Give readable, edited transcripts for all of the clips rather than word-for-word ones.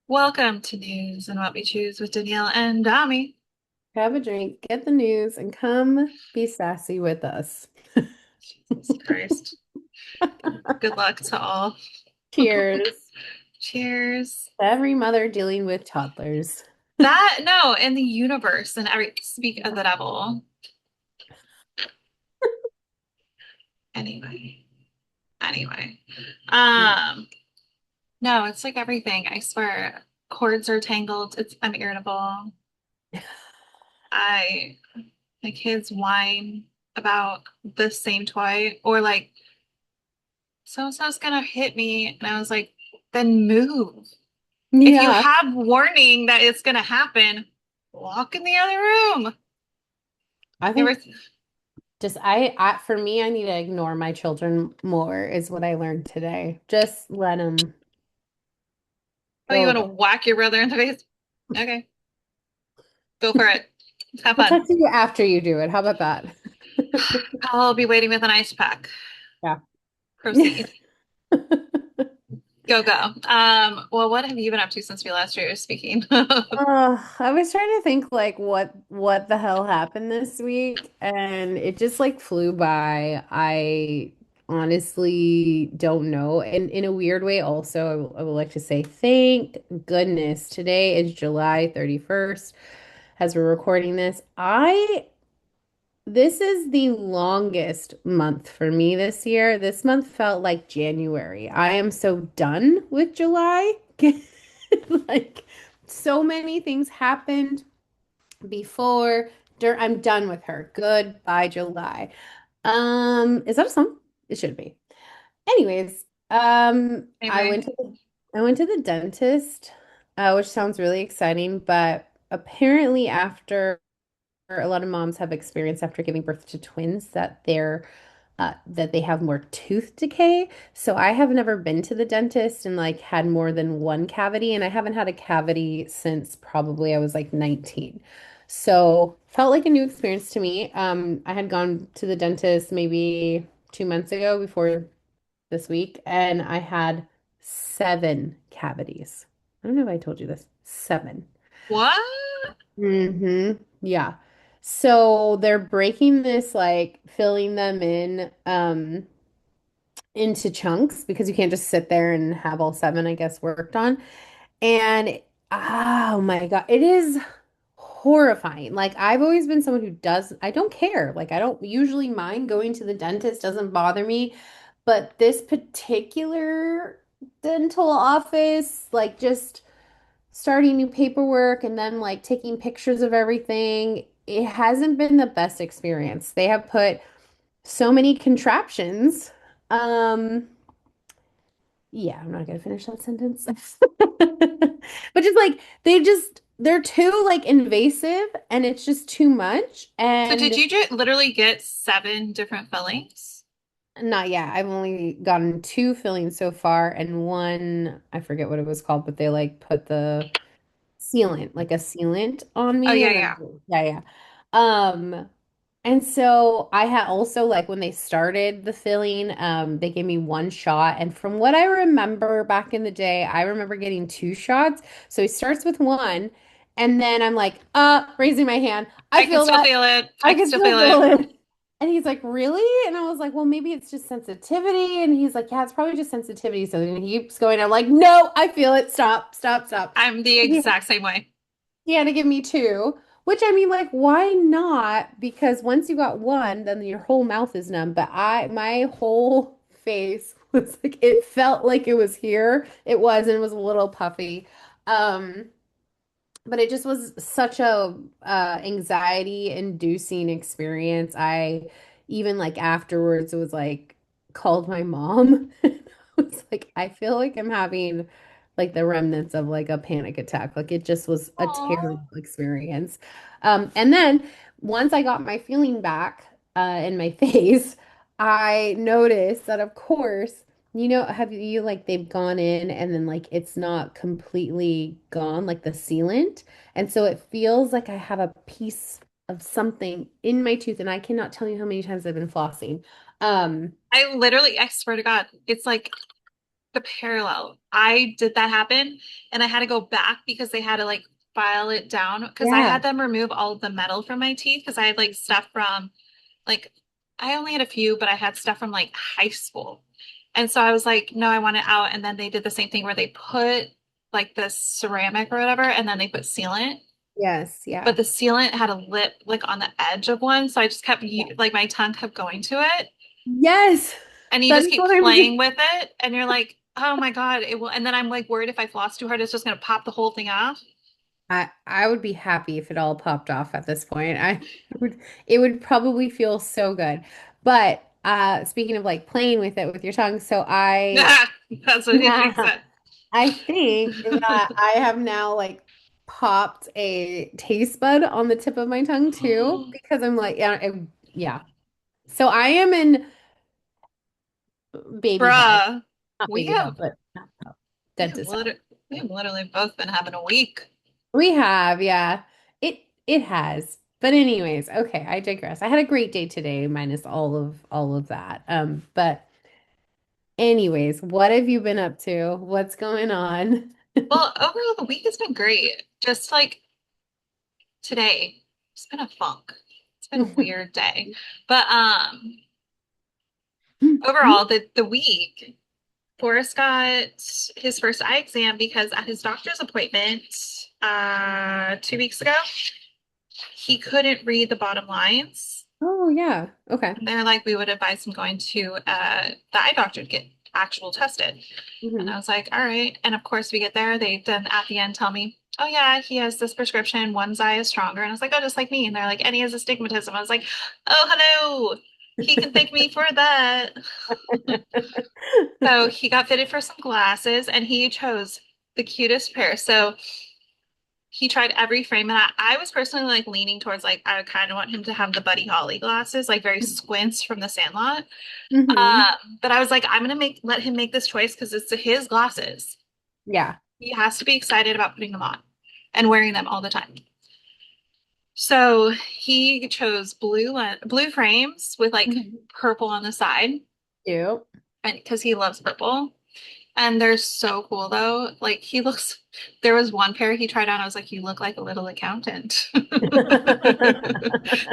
Welcome to News and What We Choose with Danielle and Dami. Have a drink, get the news, and come be sassy with us. Jesus Christ. Good luck to all. Cheers Cheers. to every mother dealing with toddlers. That, no, in the universe and every, speak of the devil. Anyway, anyway. Um, no, it's like everything. I swear, cords are tangled. I'm irritable. I, my kids whine about the same toy or like, so-and-so's gonna hit me. And I was like, then move. If you Yeah, have warning that it's going to happen, walk in the other room. I You were, think just I for me, I need to ignore my children more is what I learned today. Just let them oh, you go want over. to whack your brother in the face? Okay, go for it. Have I'll fun. talk to you after you do it. How about that? I'll be waiting with an ice pack. Yeah. Proceed. Go, go. Well, what have you been up to since we last were speaking? I was trying to think like what the hell happened this week, and it just like flew by. I honestly don't know. And in a weird way, also, I would like to say thank goodness today is July 31st as we're recording this. I This is the longest month for me this year. This month felt like January. I am so done with July. Like, so many things happened before. I'm done with her. Goodbye, July. Is that a song? It should be. Anyways, Anyway, I went to the dentist, which sounds really exciting, but apparently after a lot of moms have experienced after giving birth to twins that they have more tooth decay. So I have never been to the dentist and like had more than one cavity, and I haven't had a cavity since probably I was like 19. So felt like a new experience to me. I had gone to the dentist maybe 2 months ago before this week, and I had seven cavities. I don't know if I told you this. Seven. what? Yeah. So they're breaking this, like filling them in into chunks because you can't just sit there and have all seven, I guess, worked on. And oh my God, it is horrifying. Like I've always been someone who I don't care. Like I don't usually mind going to the dentist, doesn't bother me. But this particular dental office, like just starting new paperwork and then like taking pictures of everything, it hasn't been the best experience. They have put so many contraptions. Um, yeah, I'm not gonna finish that sentence. But just like they're too like invasive and it's just too much. So did And you literally get seven different fillings? not yet. I've only gotten two fillings so far and one, I forget what it was called, but they like put the sealant, like a sealant on Oh, me yeah, and yeah. then yeah, yeah. Um and so I had also like when they started the filling, they gave me one shot. And from what I remember back in the day, I remember getting two shots. So he starts with one, and then I'm like, raising my hand. I I can feel still that. feel it. I I can can still still feel feel it. it. And he's like, really? And I was like, well, maybe it's just sensitivity. And he's like, yeah, it's probably just sensitivity. So then he keeps going. I'm like, no, I feel it. Stop, stop, stop. I'm the exact same way. He had to give me two, which I mean, like, why not? Because once you got one, then your whole mouth is numb. But my whole face was like, it felt like it was here. It was, and it was a little puffy. Um, but it just was such a anxiety inducing experience. I even like afterwards was like called my mom. I was like, I feel like I'm having like the remnants of like a panic attack. Like it just was a Aw. terrible experience. And then once I got my feeling back in my face, I noticed that of course have you like they've gone in and then like it's not completely gone, like the sealant. And so it feels like I have a piece of something in my tooth, and I cannot tell you how many times I've been flossing. Um, I swear to God, it's like the parallel. I did that happen and I had to go back because they had to like file it down because I Yeah. had them remove all of the metal from my teeth because I had like stuff from like I only had a few, but I had stuff from like high school. And so I was like, no, I want it out. And then they did the same thing where they put like this ceramic or whatever, and then they put sealant. Yes. But Yeah. the sealant had a lip like on the edge of one. So I just kept Yeah. like my tongue kept going to it. Yes. And you That just is keep what I'm playing doing. with it. And you're like, oh my God, it will. And then I'm like worried if I floss too hard, it's just going to pop the whole thing off. I would be happy if it all popped off at this point. I would it would probably feel so good. But speaking of like playing with it with your tongue, so I That's what he said. I think that I have now like popped a taste bud on the tip of my tongue too because I'm like yeah. So I am in baby hell. Bruh, Not we baby hell, have but we have dentist hell. literally we have literally both been having a week. We have, yeah. It has. But anyways, okay, I digress. I had a great day today, minus all of that. But anyways, what have you been up to? What's going on? Well, overall the week has been great. Just like today, it's been a funk. It's been a weird day. But overall the week, Forrest got his first eye exam because at his doctor's appointment 2 weeks ago, he couldn't read the bottom lines. Oh yeah. Okay. And they're like, we would advise him going to the eye doctor to get actual tested. And I Hmm. was like, all right. And of course, we get there. They then at the end tell me, oh, yeah, he has this prescription. One's eye is stronger. And I was like, oh, just like me. And they're like, and he has astigmatism. I was like, oh, hello. He can thank me for that. So he got fitted for some glasses and he chose the cutest pair. So he tried every frame and I was personally like leaning towards like I kind of want him to have the Buddy Holly glasses, like very squints from the Sandlot. Hmm. But I was like, I'm gonna let him make this choice because it's his glasses. Yeah. He has to be excited about putting them on and wearing them all the time. So he chose blue frames with like Mhm. purple on the side, Cute. and because he loves purple. And they're so cool though. Like there was one pair he tried on. I was like, you look like a little accountant.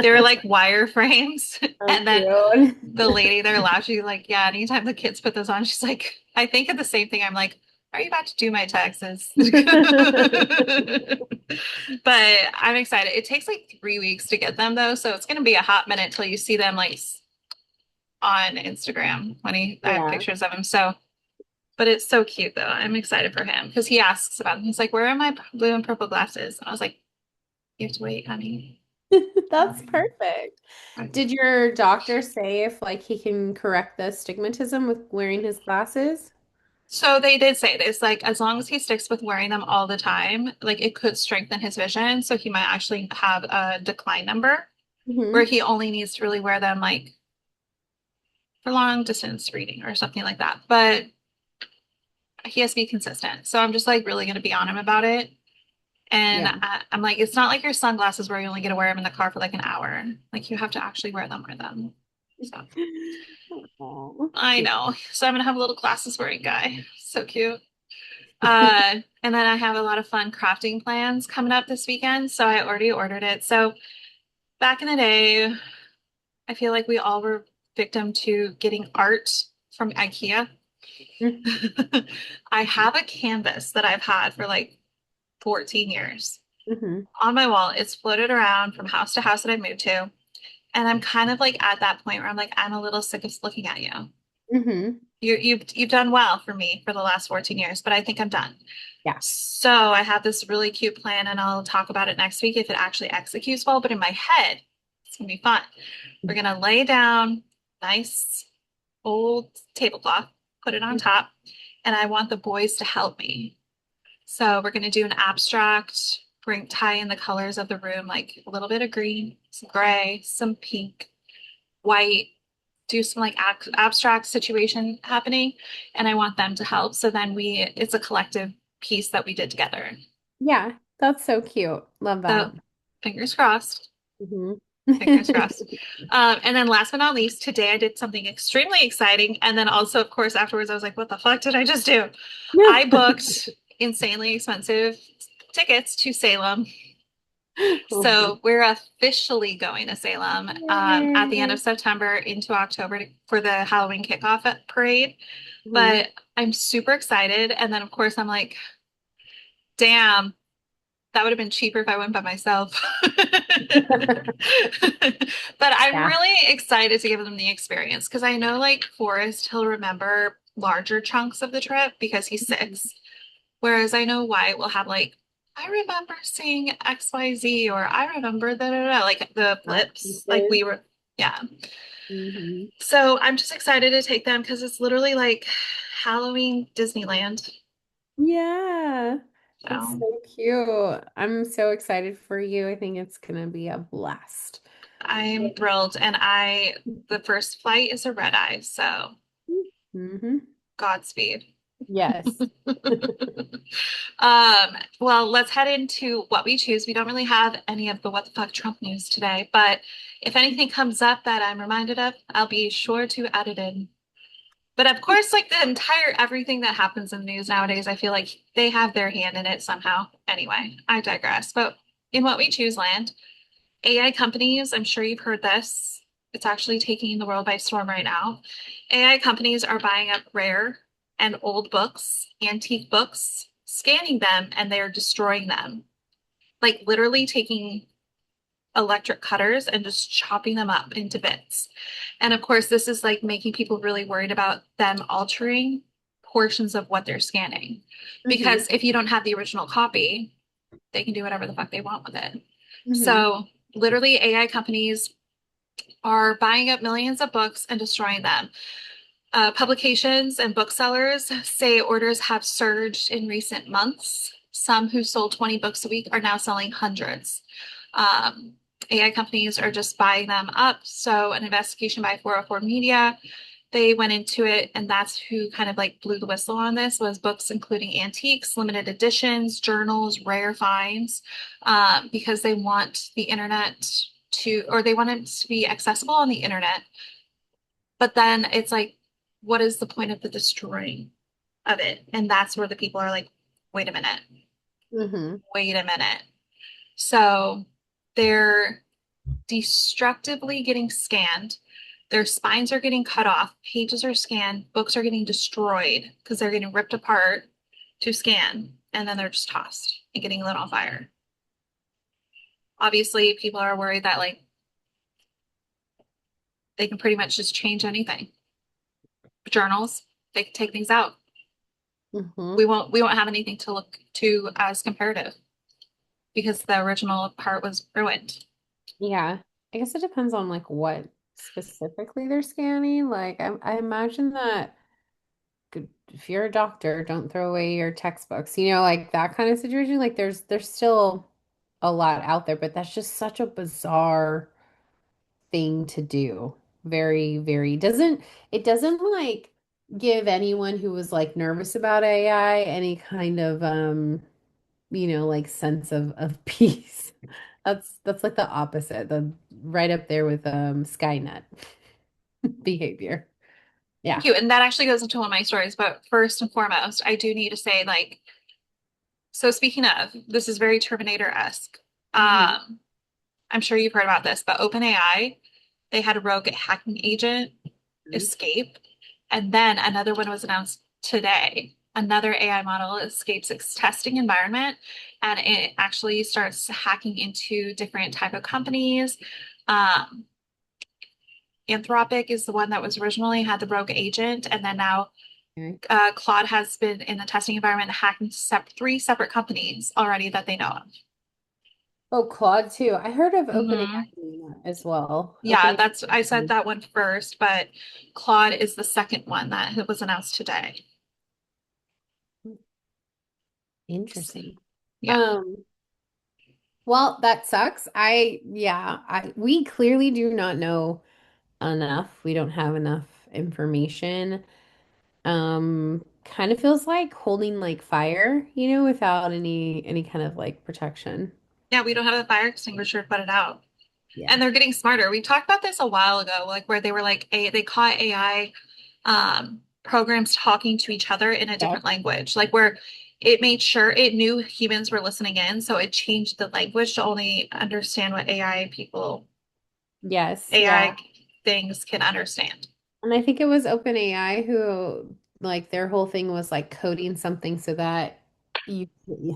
They were like wire frames. So And then cute. the lady there laughed. She's like, yeah, anytime the kids put this on, she's like, I think of the same thing. I'm like, are you about to do my taxes? But I'm excited. It takes like 3 weeks to get them though. So it's going to be a hot minute till you see them like on Instagram when I have Yeah. pictures of him. So but it's so cute though. I'm excited for him because he asks about them. He's like, where are my blue and purple glasses? And I was like, you have to wait, honey. That's perfect. Did your doctor say if like he can correct the astigmatism with wearing his glasses? So they did say this, like as long as he sticks with wearing them all the time, like it could strengthen his vision. So he might actually have a decline number where Hmm. he only needs to really wear them like for long distance reading or something like that. But he has to be consistent. So I'm just like really going to be on him about it. And Yeah. I'm like, it's not like your sunglasses where you only get to wear them in the car for like an hour. Like you have to actually wear them. So Aw, I cute. know. So I'm gonna have a little glasses wearing guy. So cute. And then I have a lot of fun crafting plans coming up this weekend. So I already ordered it. So back in the day, I feel like we all were victim to getting art from IKEA. I have a canvas that I've had for like 14 years Hmm. on my wall. It's floated around from house to house that I moved to. And I'm kind of like at that point where I'm like, I'm a little sick of looking at you. Hmm. You've done well for me for the last 14 years, but I think I'm done. Yeah. So I have this really cute plan and I'll talk about it next week if it actually executes well. But in my head, it's gonna be fun. We're gonna lay down nice old tablecloth, put it on top, and I want the boys to help me. So we're gonna do an abstract, tie in the colors of the room, like a little bit of green, some gray, some pink, white, do some like abstract situation happening, and I want them to help. So then it's a collective piece that we did together. Yeah, that's so cute. Love So that. fingers crossed. Hmm. Fingers crossed. And then last but not least, today I did something extremely exciting. And then also, of course, afterwards, I was like, what the fuck did I just do? I booked insanely expensive tickets to Salem. Oh, So we're officially going to Salem at the end yay. of September into October for the Halloween kickoff parade. Mhm. But I'm super excited. And then, of course, I'm like, damn, that would have been cheaper if I went by myself. But I'm Yeah. really excited to give them the experience because I know, like, Forrest, he'll remember larger chunks of the trip because he's six. Whereas I know Wyatt will have, like, I remember seeing XYZ or I remember like the Not blips. Like, pieces. we were, yeah. Hmm. So I'm just excited to take them because it's literally like Halloween Disneyland. Yeah. That's So so cute. I'm so excited for you. I think it's gonna be a blast. I'm thrilled. And the first flight is a red eye. So Hmm. Godspeed. Yes. Well, let's head into what we choose. We don't really have any of the what the fuck Trump news today, but if anything comes up that I'm reminded of, I'll be sure to add it in. But of course, like the entire everything that happens in the news nowadays, I feel like they have their hand in it somehow. Anyway, I digress. But in what we choose land, AI companies, I'm sure you've heard this. It's actually taking the world by storm right now. AI companies are buying up rare and old books, antique books, scanning them, and they're destroying them. Like literally taking electric cutters and just chopping them up into bits. And of course, this is like making people really worried about them altering portions of what they're scanning. Hmm. Because if you don't have the original copy, they can do whatever the fuck they want with it. Hmm. So literally AI companies are buying up millions of books and destroying them. Publications and booksellers say orders have surged in recent months. Some who sold 20 books a week are now selling hundreds. Um, AI companies are just buying them up. So, an investigation by 404 Media, they went into it, and that's who kind of like blew the whistle on this was books including antiques, limited editions, journals, rare finds, because they want the internet or they want it to be accessible on the internet. But then it's like, what is the point of the destroying of it? And that's where the people are like, wait a minute, Hmm. wait a minute. So they're destructively getting scanned. Their spines are getting cut off, pages are scanned, books are getting destroyed because they're getting ripped apart to scan, and then they're just tossed and getting lit on fire. Obviously, people are worried that like they can pretty much just change anything. Journals, they can take things out. Hmm. We won't have anything to look to as comparative because the original part was ruined. Yeah. I guess it depends on like what specifically they're scanning. Like I imagine that if you're a doctor, don't throw away your textbooks. Like that kind of situation. Like there's still a lot out there, but that's just such a bizarre thing to do. Very, very doesn't like give anyone who was like nervous about AI any kind of like sense of peace. That's like the opposite. The right up there with Skynet behavior. Yeah. Thank you. And that actually goes into one of my stories. But first and foremost, I do need to say, like, so speaking of, this is very Terminator-esque. Hmm. Um, I'm sure you've heard about this, but OpenAI, they had a rogue hacking agent escape. And then another one was announced today. Another AI model escapes its testing environment and it actually starts hacking into different type of companies. Um, Anthropic is the one that was originally had the rogue agent, and then now Okay. Claude has been in the testing environment hacking three separate companies already that they know of. Oh, Claude too. I heard of OpenAI Hmm. doing that as well. Yeah, OpenAI. that's I said that one first, but Claude is the second one that was announced today. Interesting. Yeah. Um, well, that sucks. We clearly do not know enough. We don't have enough information. Kind of feels like holding like fire, without any kind of like protection. Yeah, we don't have a fire extinguisher to put it out. Yeah. And they're getting smarter. We talked about this a while ago, like where they were like they caught AI programs talking to each other in a Yeah. different language, like where it made sure it knew humans were listening in, so it changed the language to only understand what Yes, yeah. AI things can understand. And I think it was OpenAI who like their whole thing was like coding something so that you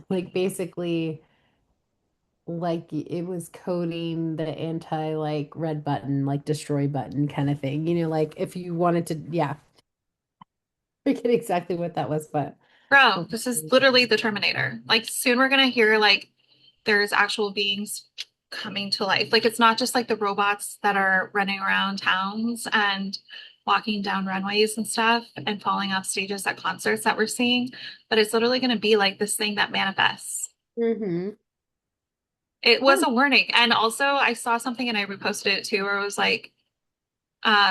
like basically like it was coding the anti like red button, like destroy button kind of thing. Like if you wanted to, yeah, forget exactly what that was, but Bro, this is literally the Terminator. Like soon we're gonna hear like there's actual beings coming to life. Like it's not just like the robots that are running around towns and walking down runways and stuff and falling off stages at concerts that we're seeing, but it's literally gonna be like this thing that manifests. hmm. It was Oh, a warning. And also I saw something and I reposted it too, where it was like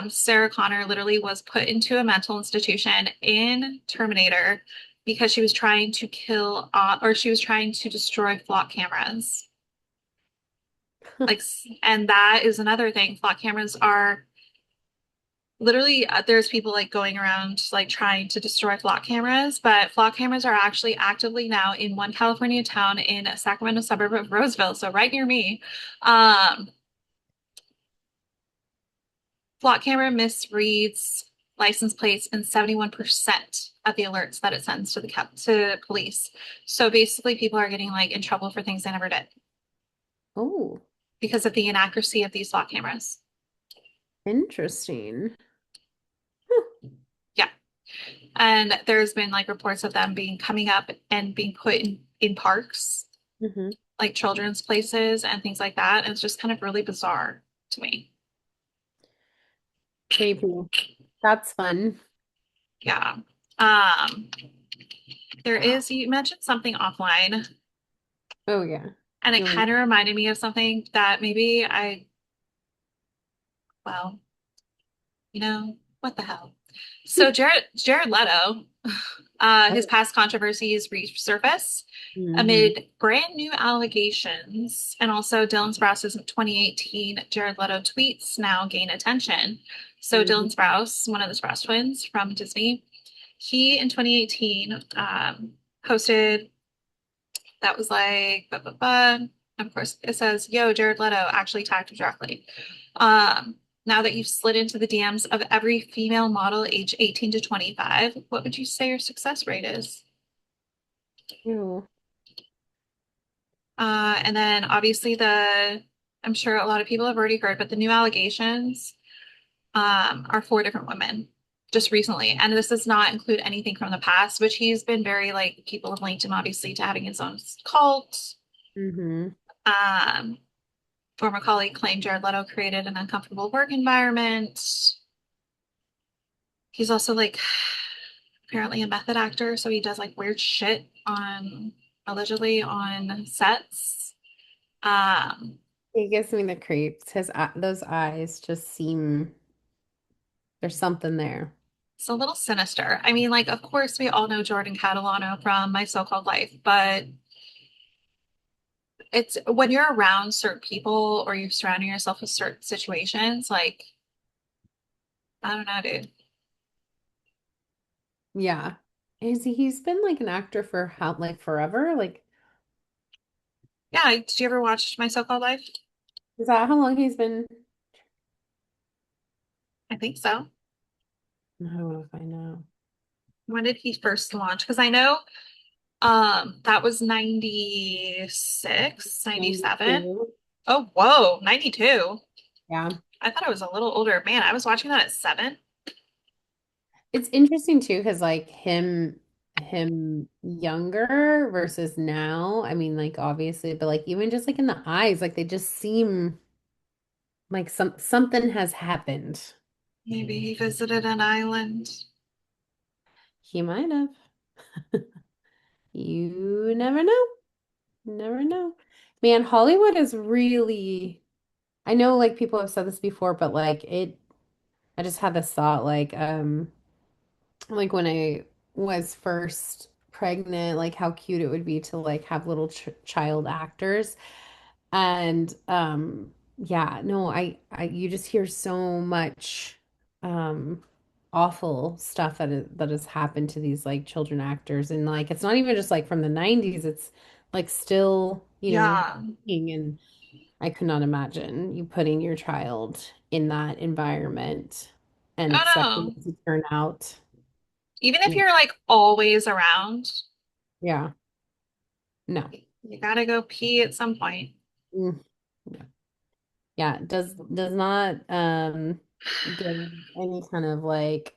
Sarah Connor literally was put into a mental institution in Terminator because she was trying to kill or she was trying to destroy flock cameras. Like, and that is another thing. Flock cameras are literally there's people like going around like trying to destroy flock cameras, but flock cameras are actually actively now in one California town in a Sacramento suburb of Roseville, so right near me. Um, Flock camera misreads license plates in 71% of the alerts that it sends to to police. So basically people are getting like in trouble for things they never did oh, because of the inaccuracy of these flock cameras. interesting. Yeah. And there's been like reports of them being coming up and being put in parks, Hmm. like children's places and things like that. And it's just kind of really bizarre to me. Creepy. That's fun. Yeah. There is, you mentioned something offline, Oh yeah. and it You want kind of reminded me of something that maybe well, what the hell? So Jared Leto, his to... past controversies resurface hmm. amid brand new allegations, and also Dylan Sprouse's 2018 Jared Leto tweets now gain attention. So Hmm. Dylan Sprouse, one of the Sprouse twins from Disney, he in 2018 posted that was like, blah, blah, blah. Of course, it says, "Yo, Jared Leto actually tagged directly." Now that you've slid into the DMs of every female model age 18 to 25, what would you say your success rate is? Ew. And then obviously I'm sure a lot of people have already heard, but the new allegations are four different women just recently. And this does not include anything from the past, which he's been very like, people have linked him obviously to having his own cult. Hmm. Um, Former colleague claimed Jared Leto created an uncomfortable work environment. He's also like apparently a method actor, so he does like weird shit on allegedly on sets. Um, He gives me the creeps. Those eyes just seem there's something there. it's a little sinister. I mean, like, of course, we all know Jordan Catalano from My So-Called Life, but it's when you're around certain people or you're surrounding yourself with certain situations, like, I don't know, dude. Yeah. He's been like an actor for how like forever? Like Yeah, did you ever watch My So-Called Life? is that how long he's been? I think so. I want to find out. When did he first launch? Because I know that was 96, 97. 92. Oh, whoa, 92. Yeah. I thought I was a little older. Man, I was watching that at 7. It's interesting too, because like him younger versus now. I mean, like obviously, but like even just like in the eyes, like they just seem like something has happened. Maybe he visited an island. He might have. You never know. Never know. Man, Hollywood is really, I know like people have said this before, but I just had this thought like when I was first pregnant, like how cute it would be to like have little ch child actors. And Yeah, no, you just hear so much um awful stuff that has happened to these like children actors, and like it's not even just like from the 90s, it's like still, Yeah. and I could not imagine you putting your child in that environment and Oh expecting no. it to turn out. Even if Yeah, you're like always around, yeah, no. you gotta go pee at some point. Mm, yeah, yeah, does not give any kind of like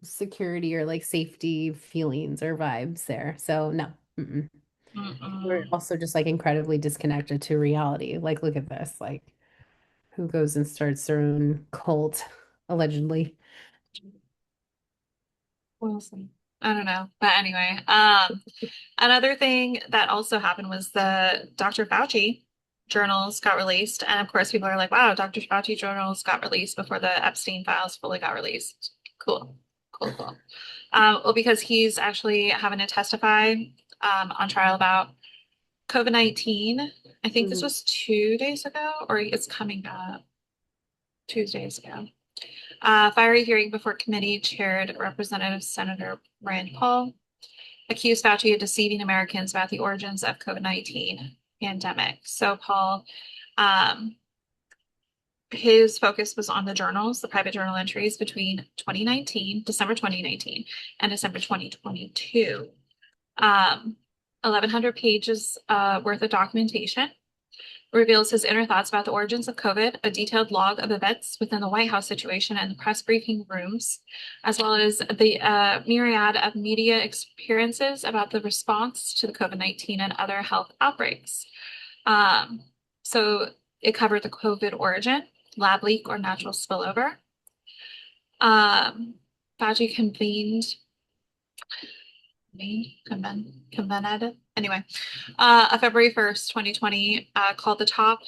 security or like safety feelings or vibes there. So no. Mm-mm. We're Mm-mm. also just like incredibly disconnected to reality. Like, look at this. Like, who goes and starts their own cult, allegedly? We'll see. I don't know. But anyway, another thing that also happened was the Dr. Fauci journals got released. And of course, people are like, wow, Dr. Fauci journals got released before the Epstein files fully got released. Cool. Cool, cool. Well, because he's actually having to testify on trial about COVID-19. I think this Mhm. was 2 days ago, or it's coming up 2 days ago. Fiery hearing before committee chaired Representative Senator Rand Paul accused Fauci of deceiving Americans about the origins of COVID-19 pandemic. So Paul, um, his focus was on the journals, the private journal entries between 2019, December 2019, and December 2022. 1,100 pages worth of documentation reveals his inner thoughts about the origins of COVID, a detailed log of events within the White House situation and the press briefing rooms, as well as the myriad of media experiences about the response to the COVID-19 and other health outbreaks. Um, so it covered the COVID origin, lab leak, or natural spillover. Um, Fauci convened anyway, on February 1st, 2020, called the top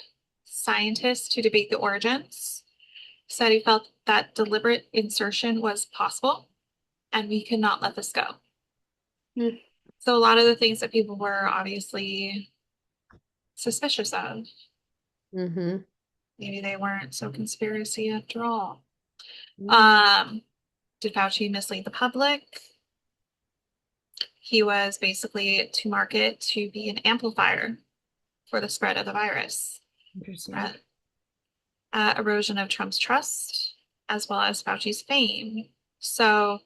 scientists to debate the origins, said he felt that deliberate insertion was possible and we could not let this go. So a lot of the things that people were obviously suspicious of, Mm-hmm. maybe they weren't so conspiracy after all. Mm-hmm. Um, did Fauci mislead the public? He was basically to market to be an amplifier for the spread of the virus. Interesting. Erosion of Trump's trust, as well as Fauci's fame. So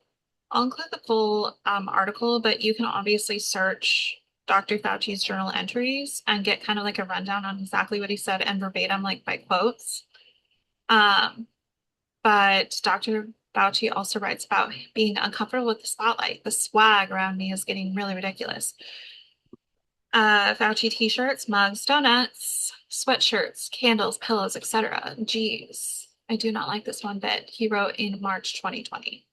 I'll include the full article, but you can obviously search Dr. Fauci's journal entries and get kind of like a rundown on exactly what he said and verbatim, like by quotes. Um, but Dr. Fauci also writes about being uncomfortable with the spotlight. The swag around me is getting really ridiculous. Fauci t-shirts, mugs, donuts, sweatshirts, candles, pillows, etc. Geez, I do not like this one bit. He wrote in March 2020.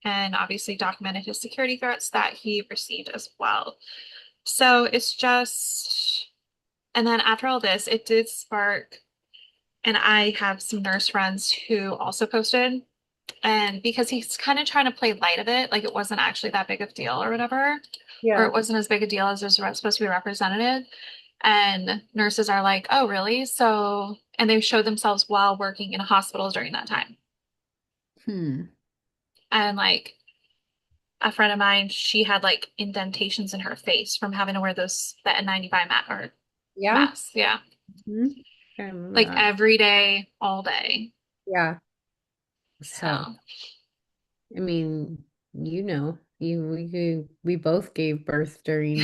And obviously documented his security threats that he received as well. So it's just, and then after all this, it did spark, and I have some nurse friends who also posted, and because he's kind of trying to play light of it, like it wasn't actually that big of a deal or whatever, or Yeah. it wasn't as big a deal as it was supposed to be represented. And nurses are like, oh, really? So, and they showed themselves while working in hospitals during that time. Hmm. And like a friend of mine, she had like indentations in her face from having to wear those that N95 or Yeah. masks. Yeah. Hmm. I remember Like that. every day, all day. Yeah. It's tough. So, I mean, we both gave birth during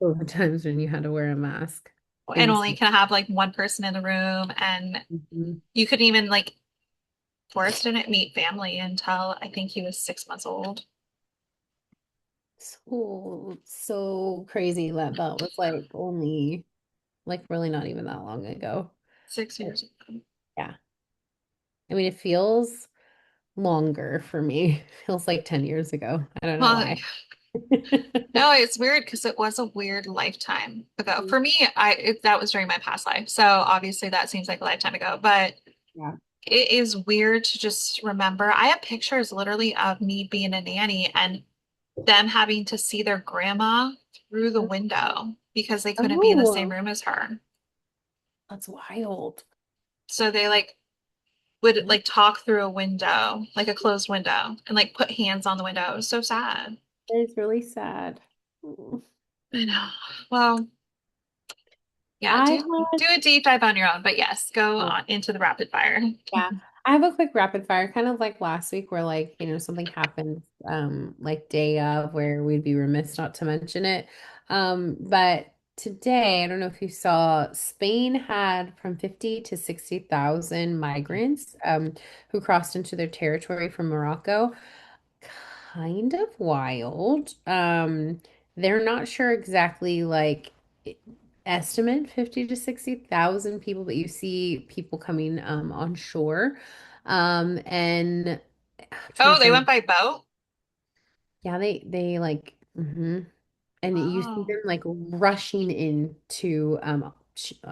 COVID times when you had to wear a mask and in only school. can have like one person in the room, and Mhm. you couldn't even like Forrest didn't meet family until I think he was 6 months old. So crazy that that was like only like really not even that long ago. 6 years ago. Yeah. I mean, it feels longer for me. It feels like 10 years ago. I don't know Well, why. no, it's weird because it was a weird lifetime ago. For me, that was during my past life. So obviously that seems like a lifetime ago, but Yeah. it is weird to just remember. I have pictures literally of me being a nanny and them having to see their grandma through the window. because they couldn't be in the same Oh, room as her. that's wild. So they like would like talk through a window, like a closed window, and like put hands on the window. It was so sad. It's really sad. Mm. I know. Well, yeah, I do a deep dive on your own, but yes, go had on into the rapid fire. Yeah. I have a quick rapid fire, kind of like last week where like, something happened like day of where we'd be remiss not to mention it. But today, I don't know if you saw, Spain had from 50 to 60,000 migrants who crossed into their territory from Morocco. Kind of wild. They're not sure exactly like estimate 50 to 60,000 people, but you see people coming on shore. And I'm trying Oh, to they went find, by boat? yeah, they like and you see Wow. them like rushing into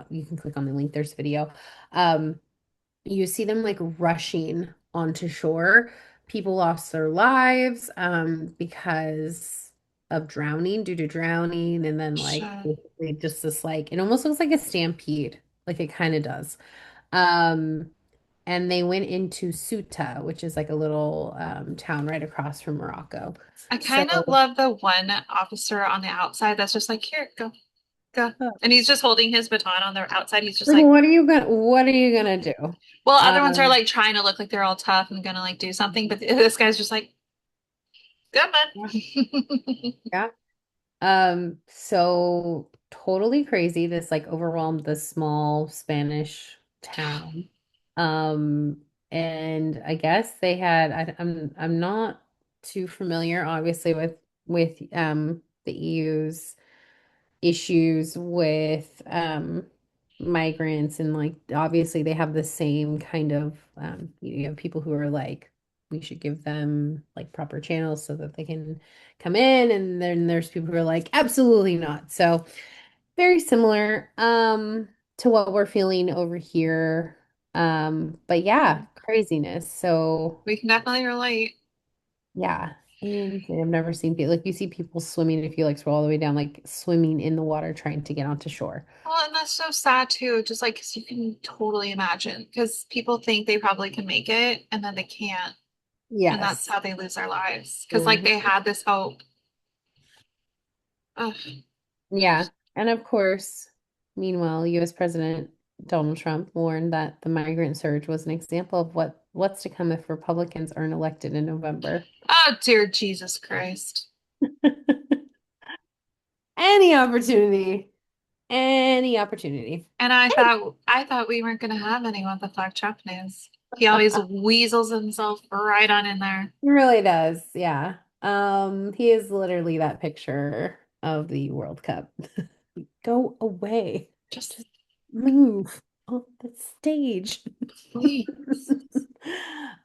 you can click on the link, there's video. You see them like rushing onto shore. People lost their lives because of drowning, due to drowning, and then like Shit. basically just this like it almost looks like a stampede, like it kind of does. Um, and they went into Ceuta, which is like a little town right across from Morocco. I So, kind of love the one officer on the outside that's just like, here, go, go. And he's just holding his baton on the outside. He's just like, like, what are you gonna do? well, other ones are Um, like trying to look like they're all tough and gonna like do something, but this guy's just like, good yeah. man. Yeah. So totally crazy. This like overwhelmed this small Spanish town. Um, and I guess they had I'm not too familiar, obviously, with the EU's issues with migrants, and like obviously they have the same kind of you have people who are like we should give them like proper channels so that they can come in, and then there's people who are like absolutely not. So very similar to what we're feeling over here. But yeah, craziness. So We can definitely relate. yeah. And I've never seen people like you see people swimming if you like scroll all the way down, like swimming in the water trying to get onto shore. Well, and that's so sad too, just like 'cause you can totally imagine because people think they probably can make it and then they can't. And that's Yes. how they lose their lives because like they Mhm. had this hope. Ugh. Yeah. And of course, meanwhile, US President Donald Trump warned that the migrant surge was an example of what's to come if Republicans aren't elected in November. Oh, dear Jesus Christ. Any opportunity. Any opportunity. And I thought we weren't gonna have any What the Fuck Trump news. He always weasels himself right on in there. He really does. Yeah. He is literally that picture of the World Cup. Go away. Just Just move off the stage. please.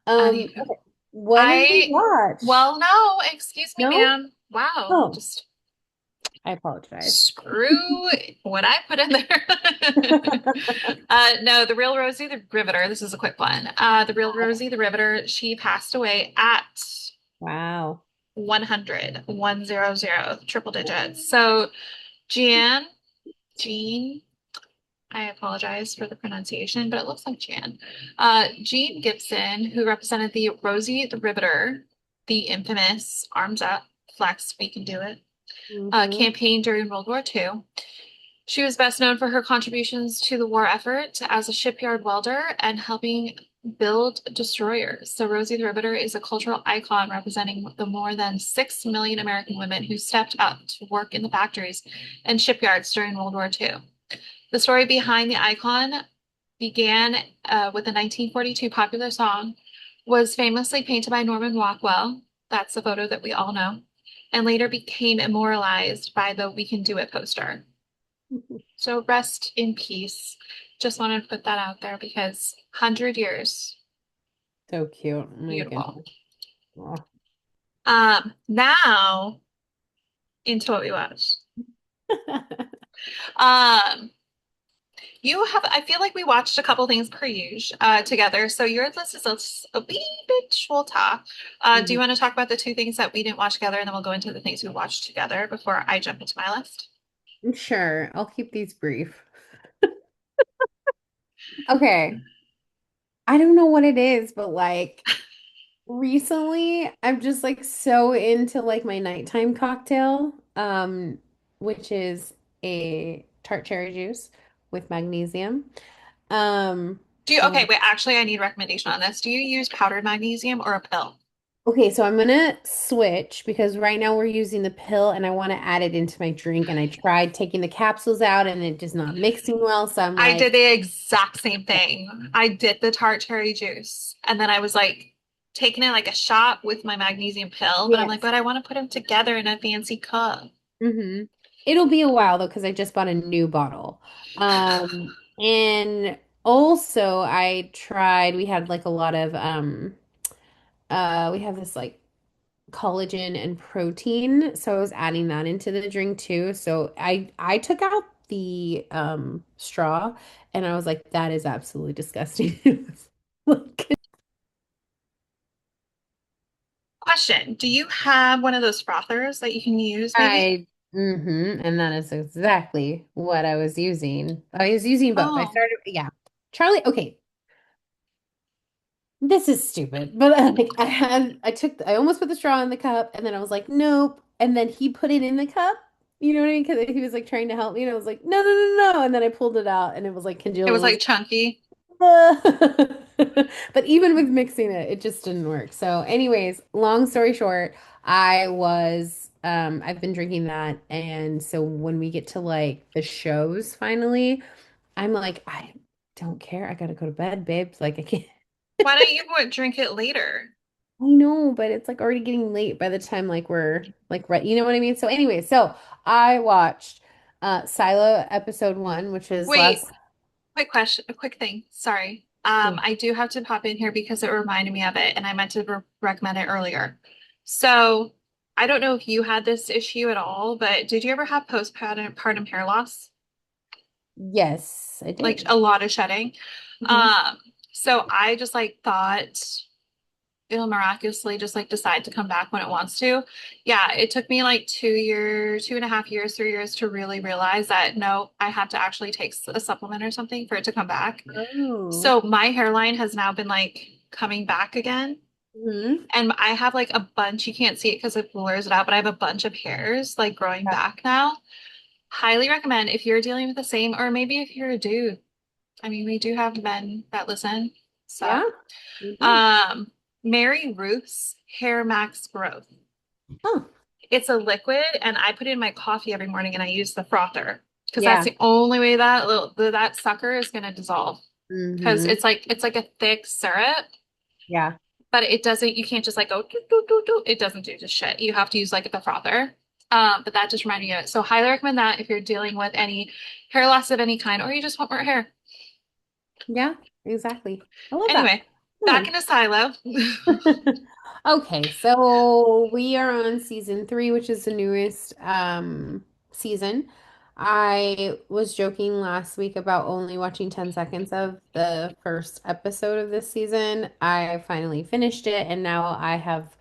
Okay. Anywho. What did we I watch? well, no, excuse me, No? ma'am. Wow. Oh, Just I apologize. screw what I put in there. No, the real Rosie the Riveter. This is a quick one. The real Rosie the Riveter, she passed away at Wow. 100, triple digits. So Jan, Jean, I apologize for the pronunciation, but it looks like Jan. Jean Gibson, who represented the Rosie the Riveter, the infamous Arms Up, Flex, We Can Do It, Hmm. campaign during World War II. She was best known for her contributions to the war effort as a shipyard welder and helping build destroyers. So Rosie the Riveter is a cultural icon representing the more than 6 million American women who stepped up to work in the factories and shipyards during World War II. The story behind the icon began with a 1942 popular song, was famously painted by Norman Rockwell. That's the photo that we all know, and later became immortalized by the We Can Do It poster. So rest in peace. Just wanted to put that out there because 100 years, So cute. Oh my beautiful. goodness. Aw. Now into what we watched. Um, I feel like we watched a couple things per usual together. So your list is a wee bit shorter. Do you Mhm. want to talk about the two things that we didn't watch together, and then we'll go into the things we watched together before I jump into my list? Sure, I'll keep these brief. Okay. I don't know what it is, but like recently I'm just like so into like my nighttime cocktail, which is a tart cherry juice with magnesium. So Okay, wait, actually, I need recommendation on this. Do you use powdered magnesium or a pill? okay, so I'm gonna switch because right now we're using the pill and I want to add it into my drink and I tried taking the capsules out and it just not mixing well, so I'm I did like, the exact same yeah. thing. I did the tart cherry juice, and then I was like taking it like a shot with my magnesium pill, but I'm like, Yes. but I want to put them together in a fancy cup. hmm It'll be a while though, because I just bought a new bottle. And also I tried, we had like a lot of we have this like collagen and protein, so I was adding that into the drink too. So I took out the straw and I was like, that is absolutely disgusting. It was like Question, do you have one of those frothers that you can use maybe? and that is exactly what I was using. I was using both. I Oh, started, yeah. Charlie, okay, this is stupid, but like I almost put the straw in the cup and then I was like, nope. And then he put it in the cup. You know what I mean? Because he was like trying to help me and I was like, no, no, no, no. And then I pulled it out and it was like it congealed was and was like chunky. but even with mixing it, it just didn't work. So anyways, long story short, I've been drinking that and so when we get to like the shows finally, I'm like, I don't care. I gotta go to bed, babes. Like I can't. Why don't you drink it later? I know, but it's like already getting late by the time like we're like right, you know what I mean? So anyway, so I watched Silo episode 1, which is Wait, last quick question, a quick thing. Sorry. I do have to pop in here because it reminded me of it and I meant to recommend it earlier. So, I don't know if you had this issue at all, but did you ever have postpartum hair loss? yes, I Like did. a lot of shedding? hmm Um, so I just like thought it'll miraculously just like decide to come back when it wants to. Yeah, it took me like 2 years, 2.5 years, 3 years to really realize that no, I had to actually take a supplement or something for it to come back. Oh. So my hairline has now been like coming back again. hmm And I have like a bunch, you can't see it because it blurs it out, but I have a bunch of hairs like growing back now. Highly recommend if you're dealing with the same, or maybe if you're a dude. I mean, we do have men that listen. Yeah, So, we do. um, Mary Ruth's Hair Max Growth. Oh, It's a liquid, and I put it in my coffee every morning, and I use the frother because that's yeah. the only way that that sucker is going to dissolve. Because hmm it's like a thick syrup, Yeah. but it doesn't. You can't just like go do do do do. It doesn't do just shit. You have to use like the frother. But that just reminded me of it. So highly recommend that if you're dealing with any hair loss of any kind, or you just want more hair. Yeah, exactly. I love that. Anyway, back Fun. into Silo. Okay, so we are on season 3, which is the newest season. I was joking last week about only watching 10 seconds of the first episode of this season. I finally finished it, and now I have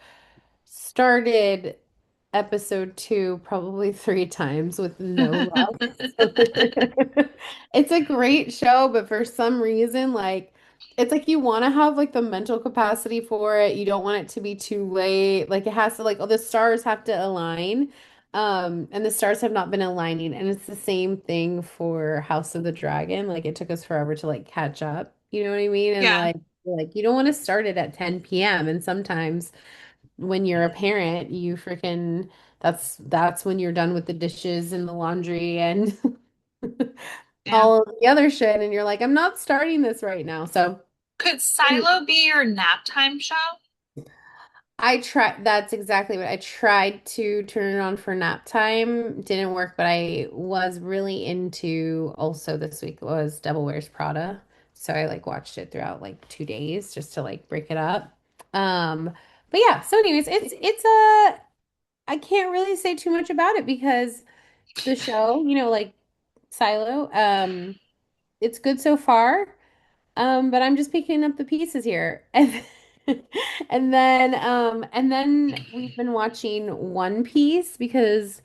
started episode 2 probably 3 times with no luck. It's a great show, but for some reason, like it's like you want to have like the mental capacity for it. You don't want it to be too late. Like it has to like oh the stars have to align. And the stars have not been aligning. And it's the same thing for House of the Dragon. Like it took us forever to like catch up. You know what I mean? And Yeah, like you don't want to start it at 10 p.m. And sometimes when you're a parent, you freaking that's when you're done with the dishes and the laundry and yeah. all of the other shit and you're like, I'm not starting this right now. So Could Silo be your nap time show? I tried that's exactly what I tried to turn it on for nap time. Didn't work, but I was really into also this week was Devil Wears Prada. So I like watched it throughout like 2 days just to like break it up. Um, but yeah, so anyways, it's a I can't really say too much about it because the show, like Silo, it's good so far. But I'm just picking up the pieces here. And then we've been watching One Piece because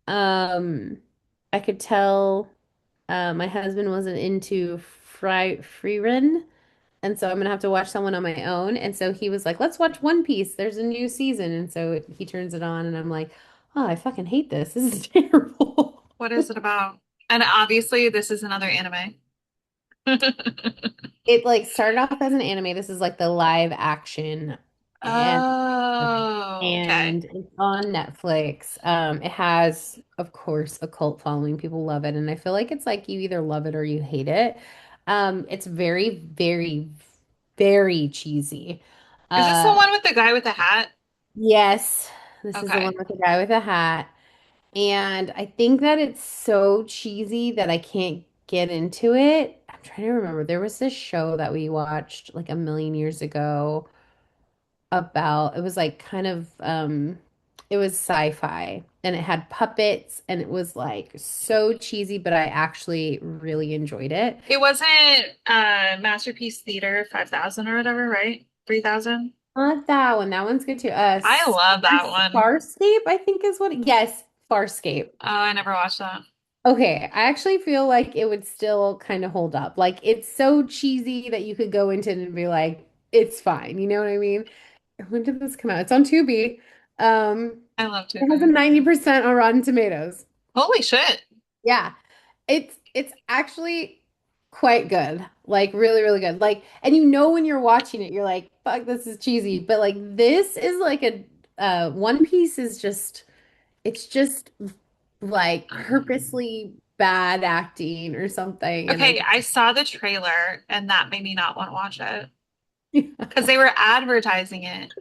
um I could tell my husband wasn't into free run, and so I'm gonna have to watch someone on my own. And so he was like, "Let's watch One Piece. There's a new season." And so he turns it on, and I'm like, "Oh, I fucking hate this. This is terrible." What is it about? And obviously, this is another anime. It like started off as an anime. This is like the live action and Oh, okay. and it's on Netflix. It has, of course, a cult following. People love it, and I feel like it's like you either love it or you hate it. It's very, very, very cheesy. Is this the Uh, one with the guy with the hat? yes, this is the one Okay. with the guy with the hat. And I think that it's so cheesy that I can't get into it. I'm trying to remember. There was this show that we watched like a million years ago about it was like kind of it was sci-fi and it had puppets and it was like so cheesy, but I actually really enjoyed it. It wasn't Masterpiece Theater 5000 or whatever, right? 3000? Not that one. That one's good too. I love that one. Farscape, I think is what yes, Farscape. Oh, I never watched that. Okay, I actually feel like it would still kind of hold up. Like it's so cheesy that you could go into it and be like, it's fine. You know what I mean? When did this come out? It's on Tubi. I love It has a Tubi. 90% on Rotten Tomatoes. Holy shit. Yeah. It's actually quite good. Like really, really good. Like, and you know when you're watching it, you're like, fuck, this is cheesy. But like this is like a One Piece is just it's just like purposely bad acting or something. And Okay, I I saw the trailer and that made me not want to watch it just because they were advertising it.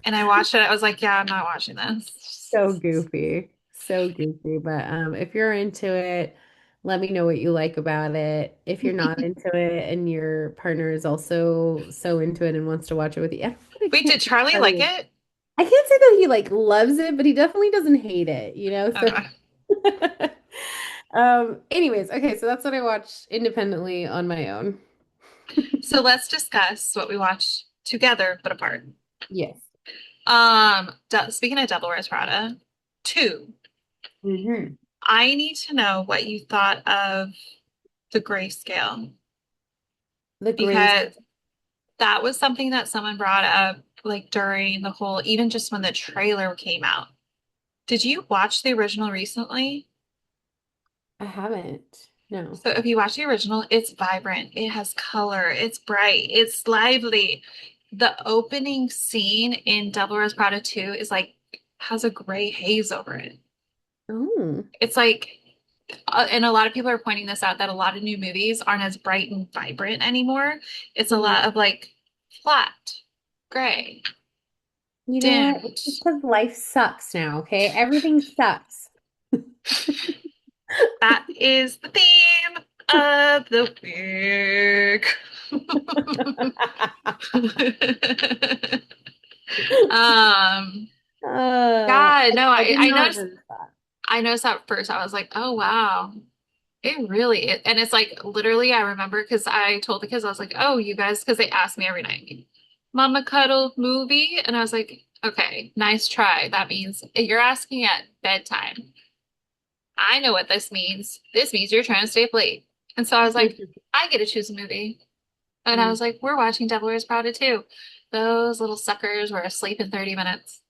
And I watched it. I was like, yeah, I'm not watching this. so goofy. So goofy. But if you're into it, let me know what you like about it. If you're not into it and your partner is also so into it and wants to watch it with you, I Wait, did can't say Charlie like Charlie. it? I can't say that he like loves it, but he definitely doesn't hate it, you know? So Okay. anyways, okay, so that's what I watched independently on my own. So let's discuss what we watched together but apart. Yes. Speaking of Devil Wears Prada, 2, Hmm. I need to know what you thought of the grayscale The Grace. because that was something that someone brought up like during the whole, even just when the trailer came out. Did you watch the original recently? I haven't. No. So if you watch the original, it's vibrant, it has color, it's bright, it's lively. The opening scene in Devil Wears Prada 2 is like has a gray haze over it. Oh. It's like, and a lot of people are pointing this out that a lot of new movies aren't as bright and vibrant anymore. It's a lot of like flat, gray, You know what? dimmed. It's just because life sucks now, okay? Everything sucks. That is the theme of the week. um, God, no, I did I not noticed notice that. I noticed that first. I was like, oh wow. It really is. And it's like literally I remember because I told the kids, I was like, oh, you guys, because they ask me every night, Mama Cuddle movie. And I was like, okay, nice try. That means you're asking at bedtime. I know what this means. This means you're trying to stay up late. And so I was like, I get to choose a movie. And I Mm. was like, we're watching Devil Wears Prada too. Those little suckers were asleep in 30 minutes.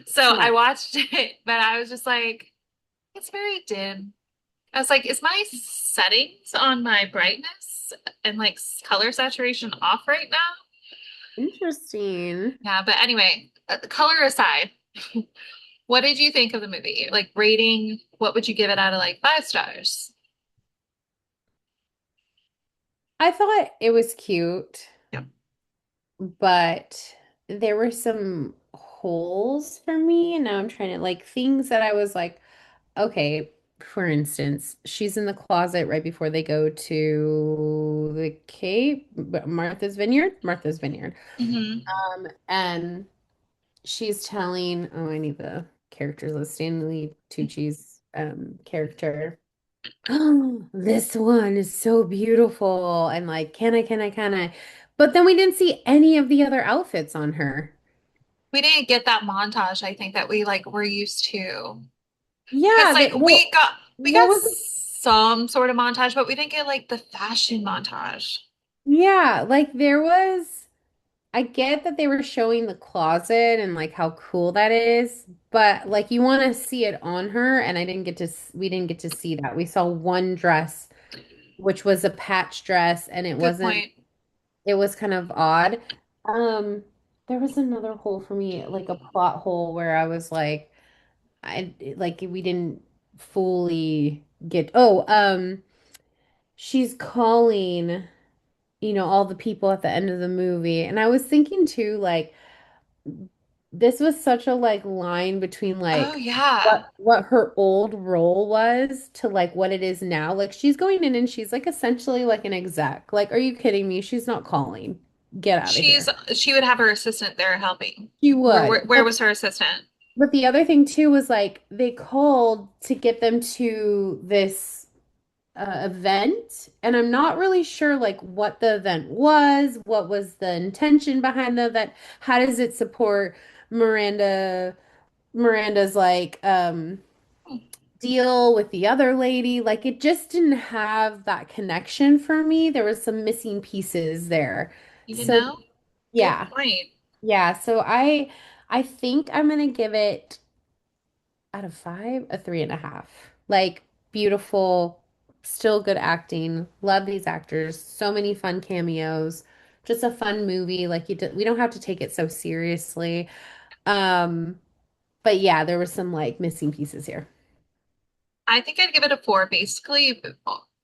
So I Smart. watched it, but I was just like, it's very dim. I was like, is my settings on my brightness and like color saturation off right now? Interesting. Yeah, but anyway, the color aside, what did you think of the movie? Like rating, what would you give it out of like 5 stars? I thought it was cute, Yep. but there were some holes for me, and now I'm trying to like things that I was like, okay, for instance, she's in the closet right before they go to the Cape, Martha's Vineyard. Hmm. And she's telling, oh, I need the characters list. Stanley Tucci's character. Oh, this one is so beautiful. And like, can I? But then we didn't see any of the other outfits on her. We didn't get that montage, I think, that we like were used to. Because Yeah, like we got we what got was it? some sort of montage, but we didn't get like the fashion montage. Yeah, like there was I get that they were showing the closet and like how cool that is, but like you want to see it on her, and we didn't get to see that. We saw one dress, which was a patch dress, and Good point. it was kind of odd. Um, there was another hole for me, like a plot hole where I was like we didn't fully get, she's calling, all the people at the end of the movie. And I was thinking too, like, this was such a like line between Oh like yeah. what her old role was to like what it is now. Like she's going in and she's like essentially like an exec. Like, are you kidding me? She's not calling. Get out of She's here. she would have her assistant there helping. She Where would. where, where was her assistant? But the other thing too was like they called to get them to this event, and I'm not really sure like what the event was, what was the intention behind the event, how does it support Miranda's like deal with the other lady. Like it just didn't have that connection for me. There was some missing pieces there. You didn't So know? Good yeah. point. Yeah, so I think I'm gonna give it out of five, a 3.5. Like beautiful, still good acting. Love these actors. So many fun cameos. Just a fun movie. Like we don't have to take it so seriously. Um, but yeah, there were some like missing pieces here. I think I'd give it a 4, basically,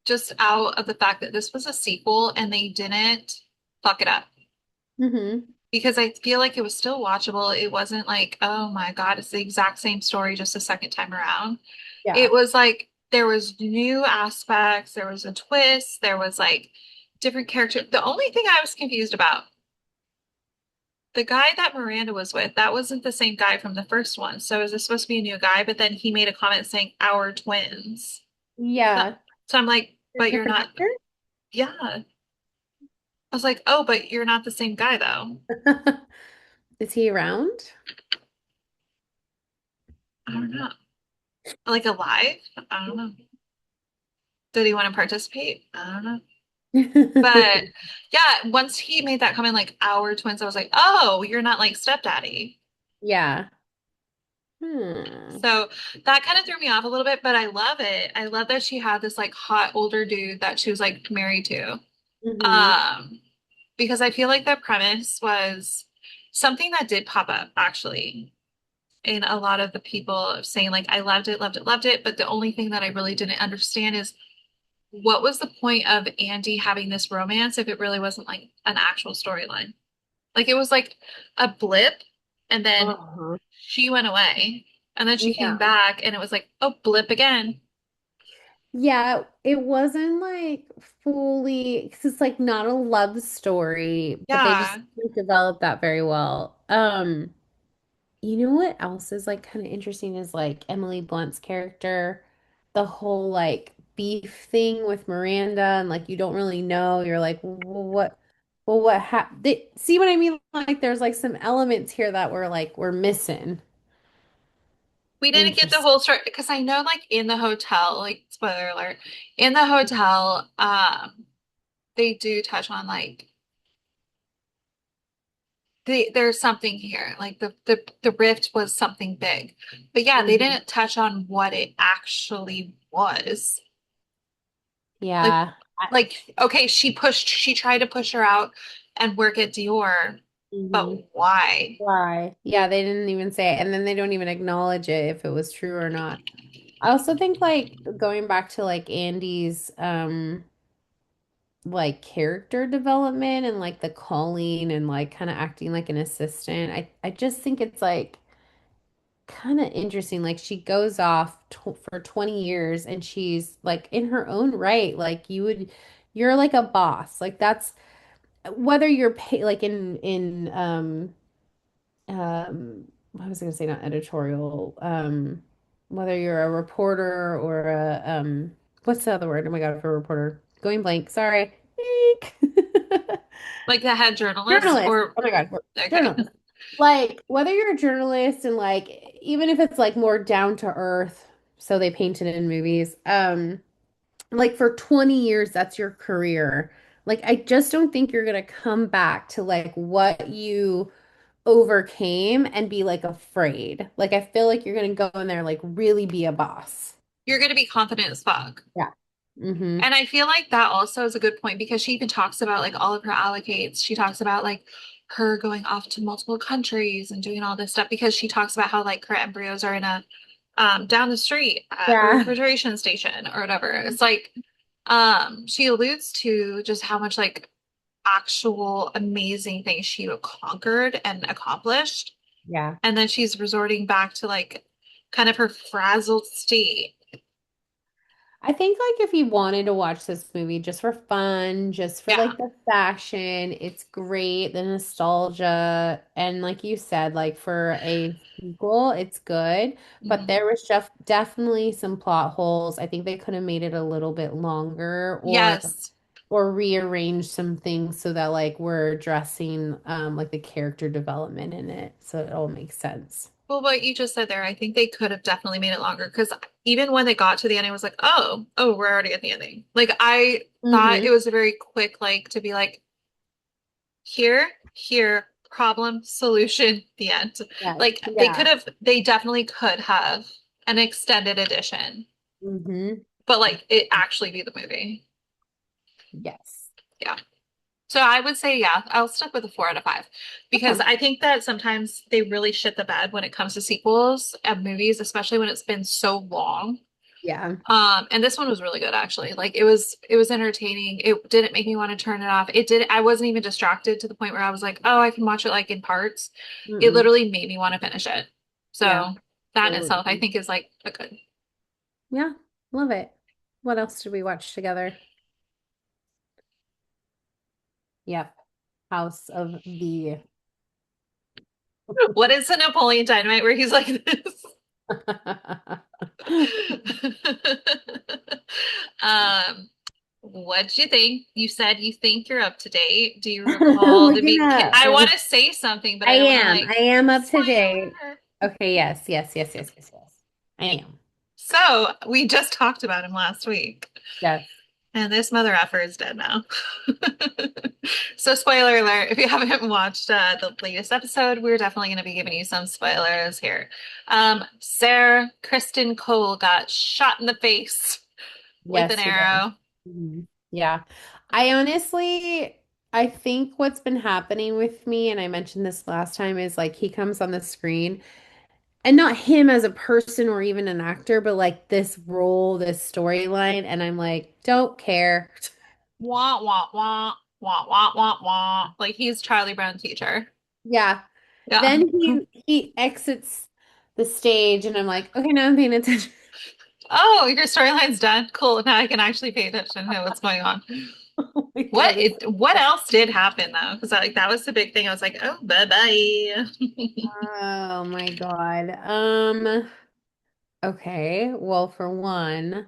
just out of the fact that this was a sequel and they didn't fuck it up. Mm-hmm. Because I feel like it was still watchable. It wasn't like, oh my God, it's the exact same story just a second time around. It Yeah. was like there was new aspects, there was a twist, there was like different characters. The only thing I was confused about, the guy that Miranda was with, that wasn't the same guy from the first one. So is this supposed to be a new guy? But then he made a comment saying our twins. So, Yeah. so I'm like, but you're Different not. Yeah. I was like, oh, but you're not the same guy though. actor? Is he around? I don't know. Like alive? I don't know. Did he want to participate? I don't know. But yeah, once he made that comment, like our twins, I was like, oh, you're not like stepdaddy. Yeah. Hmm. So that kind of threw me off a little bit, but I love it. I love that she had this like hot older dude that she was like married to. Hmm. Um, because I feel like the premise was something that did pop up actually in a lot of the people saying like I loved it, loved it, loved it. But the only thing that I really didn't understand is what was the point of Andy having this romance if it really wasn't like an actual storyline? Like it was like a blip and then Uh-huh. she went away and then she came Yeah. back and it was like, oh, blip again. Yeah, it wasn't like fully, because it's like not a love story, but they just Yeah. didn't develop that very well. You know what else is like kind of interesting is like Emily Blunt's character, the whole like beef thing with Miranda, and like you don't really know. You're like, well, what happened? See what I mean? Like there's like some elements here that we're missing. We didn't get the Interesting. whole story because I know like in the hotel, like spoiler alert, in the hotel, they do touch on like there's something here. Like the rift was something big. But yeah, they Mhm. didn't touch on what it actually was. Like Yeah. like okay, she tried to push her out and work at Dior, Mhm. but why? Why? Yeah, they didn't even say it, and then they don't even acknowledge it if it was true or not. I also think like going back to like Andy's like character development and like the calling and like kind of acting like an assistant. I just think it's like kind of interesting. Like she goes off for 20 years and she's like in her own right. Like you're like a boss. Like that's whether you're paid like I was gonna say not editorial, whether you're a reporter or a what's the other word? Oh my God, for a reporter. Going blank, sorry. Eek. Like the head journalist Journalist. or Oh my God, okay. journalist. Like whether you're a journalist and like even if it's like more down to earth, So they painted in movies. Like for 20 years, that's your career. Like I just don't think you're gonna come back to like what you overcame and be like afraid. Like I feel like you're gonna go in there like really be a boss. You're going to be confident as fuck. Yeah. Mm-hmm. And I feel like that also is a good point because she even talks about like all of her allocates. She talks about like her going off to multiple countries and doing all this stuff because she talks about how like her embryos are in a down the street at a Yeah. refrigeration station or whatever. It's like she alludes to just how much like actual amazing things she conquered and accomplished. Yeah. And then she's resorting back to like kind of her frazzled state. I think like if you wanted to watch this movie just for fun, just for Yeah. like the fashion, it's great, the nostalgia, and like you said, like for a sequel, it's good. But Mhm. there was just definitely some plot holes. I think they could have made it a little bit longer Yes. or rearrange some things so that like we're addressing like the character development in it so it all makes sense. Well, what you just said there, I think they could have definitely made it longer because even when they got to the end, it was like, oh, we're already at the ending. Like I thought Mm-hmm. it was a very quick, like to be like, here, problem, solution, the end. Yes. Like Yeah. they definitely could have an extended edition, Mm-hmm. but like it actually be the movie. Yes. Yeah. So I would say, yeah, I'll stick with a 4 out of 5 because Okay. I think that sometimes they really shit the bed when it comes to sequels of movies, especially when it's been so long. Yeah. And this one was really good actually. Like it was entertaining. It didn't make me want to turn it off. It did I wasn't even distracted to the point where I was like, oh, I can watch it like in parts. It Mm-mm. literally made me want to finish it. Yeah. So that in itself I Absolutely. think is like a good. Yeah. Love it. What else did we watch together? Yep. House of the What is the Napoleon Dynamite where he's like this? Um, what'd you think? You said you think you're up to date. Do you recall the Looking be up. I want to say something, but I I don't want to am. like I am up to date. spoiler. Okay, yes, yes, yes, yes, yes, yes. I am. So we just talked about him last week, Yes. and this mother effer is dead now. So spoiler alert, if you haven't watched the latest episode, we're definitely going to be giving you some spoilers here. Ser Criston Cole got shot in the face with an Yes, she did. arrow. Mhm. Yeah. I honestly, I think what's been happening with me, and I mentioned this last time, is like he comes on the screen and not him as a person or even an actor, but like this role, this storyline, and I'm like, don't care. Wah, wah, wah, wah, wah, wah, wah. Like he's Charlie Brown teacher. Yeah. Yeah. Then he exits the stage and I'm like, okay, now I'm paying attention. Oh, your storyline's done. Cool. Now I can actually pay attention to what's going on. Oh my God, this What else did happen though? Because like that was the big thing. I was like, oh, bye bye. Oh my God. Okay. Well, for one,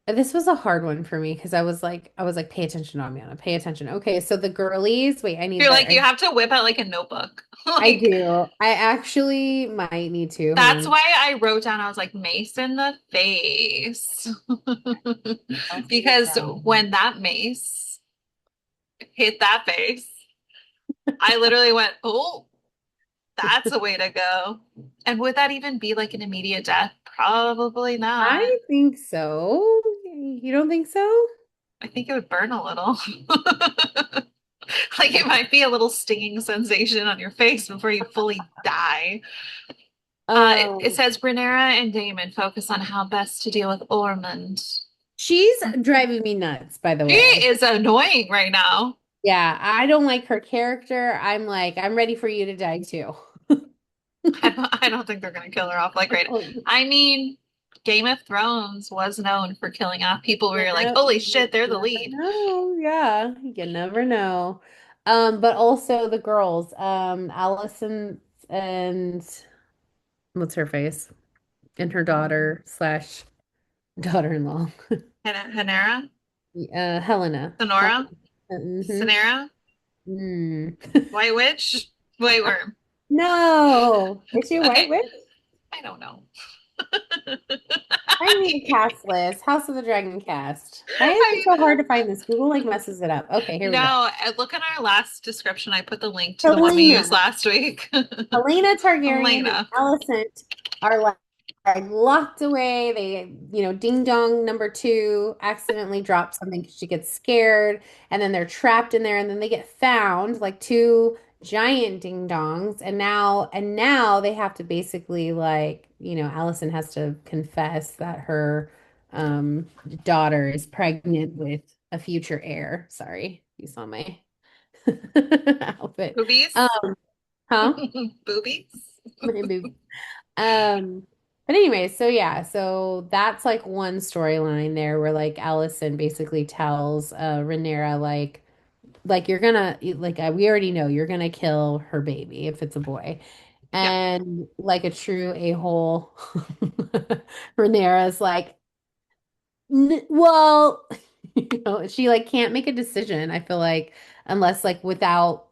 this was a hard one for me because I was like, pay attention, Damiana, pay attention. Okay, so the girlies, wait, I need You're like, the you have to whip out like a notebook. I Like do. I actually might need to. Hold that's on. why I wrote down, I was like, mace in the face. House of the Because Crown. when that mace hit that face, I literally went, oh, that's a way to go. And would that even be like an immediate death? Probably not. I think so. You don't think so? I think it would burn a little. Like it might be a little stinging sensation on your face before you fully die. It Um, says Rhaenyra and Daemon focus on how best to deal with Ormond. she's driving me nuts, by the She way. is annoying right now. Yeah, I don't like her character. I'm like, I'm ready for you to die too. I don't think they're gonna kill her off like right. I mean, Game of Thrones was known for killing off people where You you're like, know, holy you shit, they're the never lead. know. Yeah, you never know. But also the girls, Allison and what's her face? And her daughter slash daughter-in-law. Hanera, Helena. Sonora, Mm-hmm. Sonera, Mm. White Witch, White Worm. No. Is she a white Okay, witch? I don't know. I need a cast list. House of the Dragon cast. Why is it I so hard know. to find this? Google like messes it up. Okay, here we go. No, look at our last description. I put the link to the one we used Helena. last week. Helena Targaryen and Elena. Alicent are like locked away. They, ding dong number two accidentally drops something 'cause she gets scared, and then they're trapped in there, and then they get found like two giant ding dongs, and now they have to basically like, Alicent has to confess that her um daughter is pregnant with a future heir. Sorry, you saw my outfit. Um, Boobies. huh? Boobies. Maybe. But anyway, so yeah, so that's like one storyline there where like Allison basically tells Rhaenyra like you're gonna like we already know you're gonna kill her baby if it's a boy. Yeah. And like a true a-hole, Rhaenyra's like, well, she like can't make a decision, I feel like, unless like without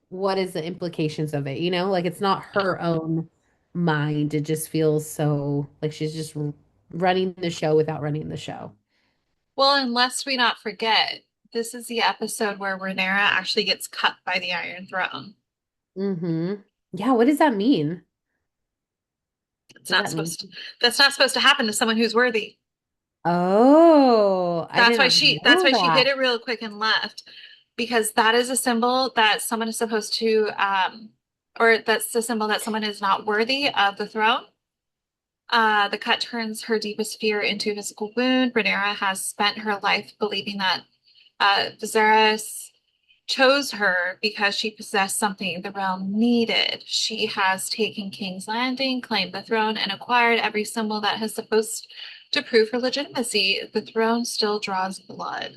what is the implications of it, like it's not her own mind. It just feels so like she's just running the show without running the show. Well, and lest we not forget, this is the episode where Rhaenyra actually gets cut by the Iron Throne. Mm-hmm. Yeah, what does that mean? It's What does not that mean? supposed to, that's not supposed to happen to someone who's worthy. Oh, I did not That's know why she hit that. it real quick and left, because that is a symbol that someone is supposed to or that's the symbol that someone is not worthy of the throne. The cut turns her deepest fear into a physical wound. Rhaenyra has spent her life believing that Viserys chose her because she possessed something the realm needed. She has taken King's Landing, claimed the throne, and acquired every symbol that is supposed to prove her legitimacy. The throne still draws blood.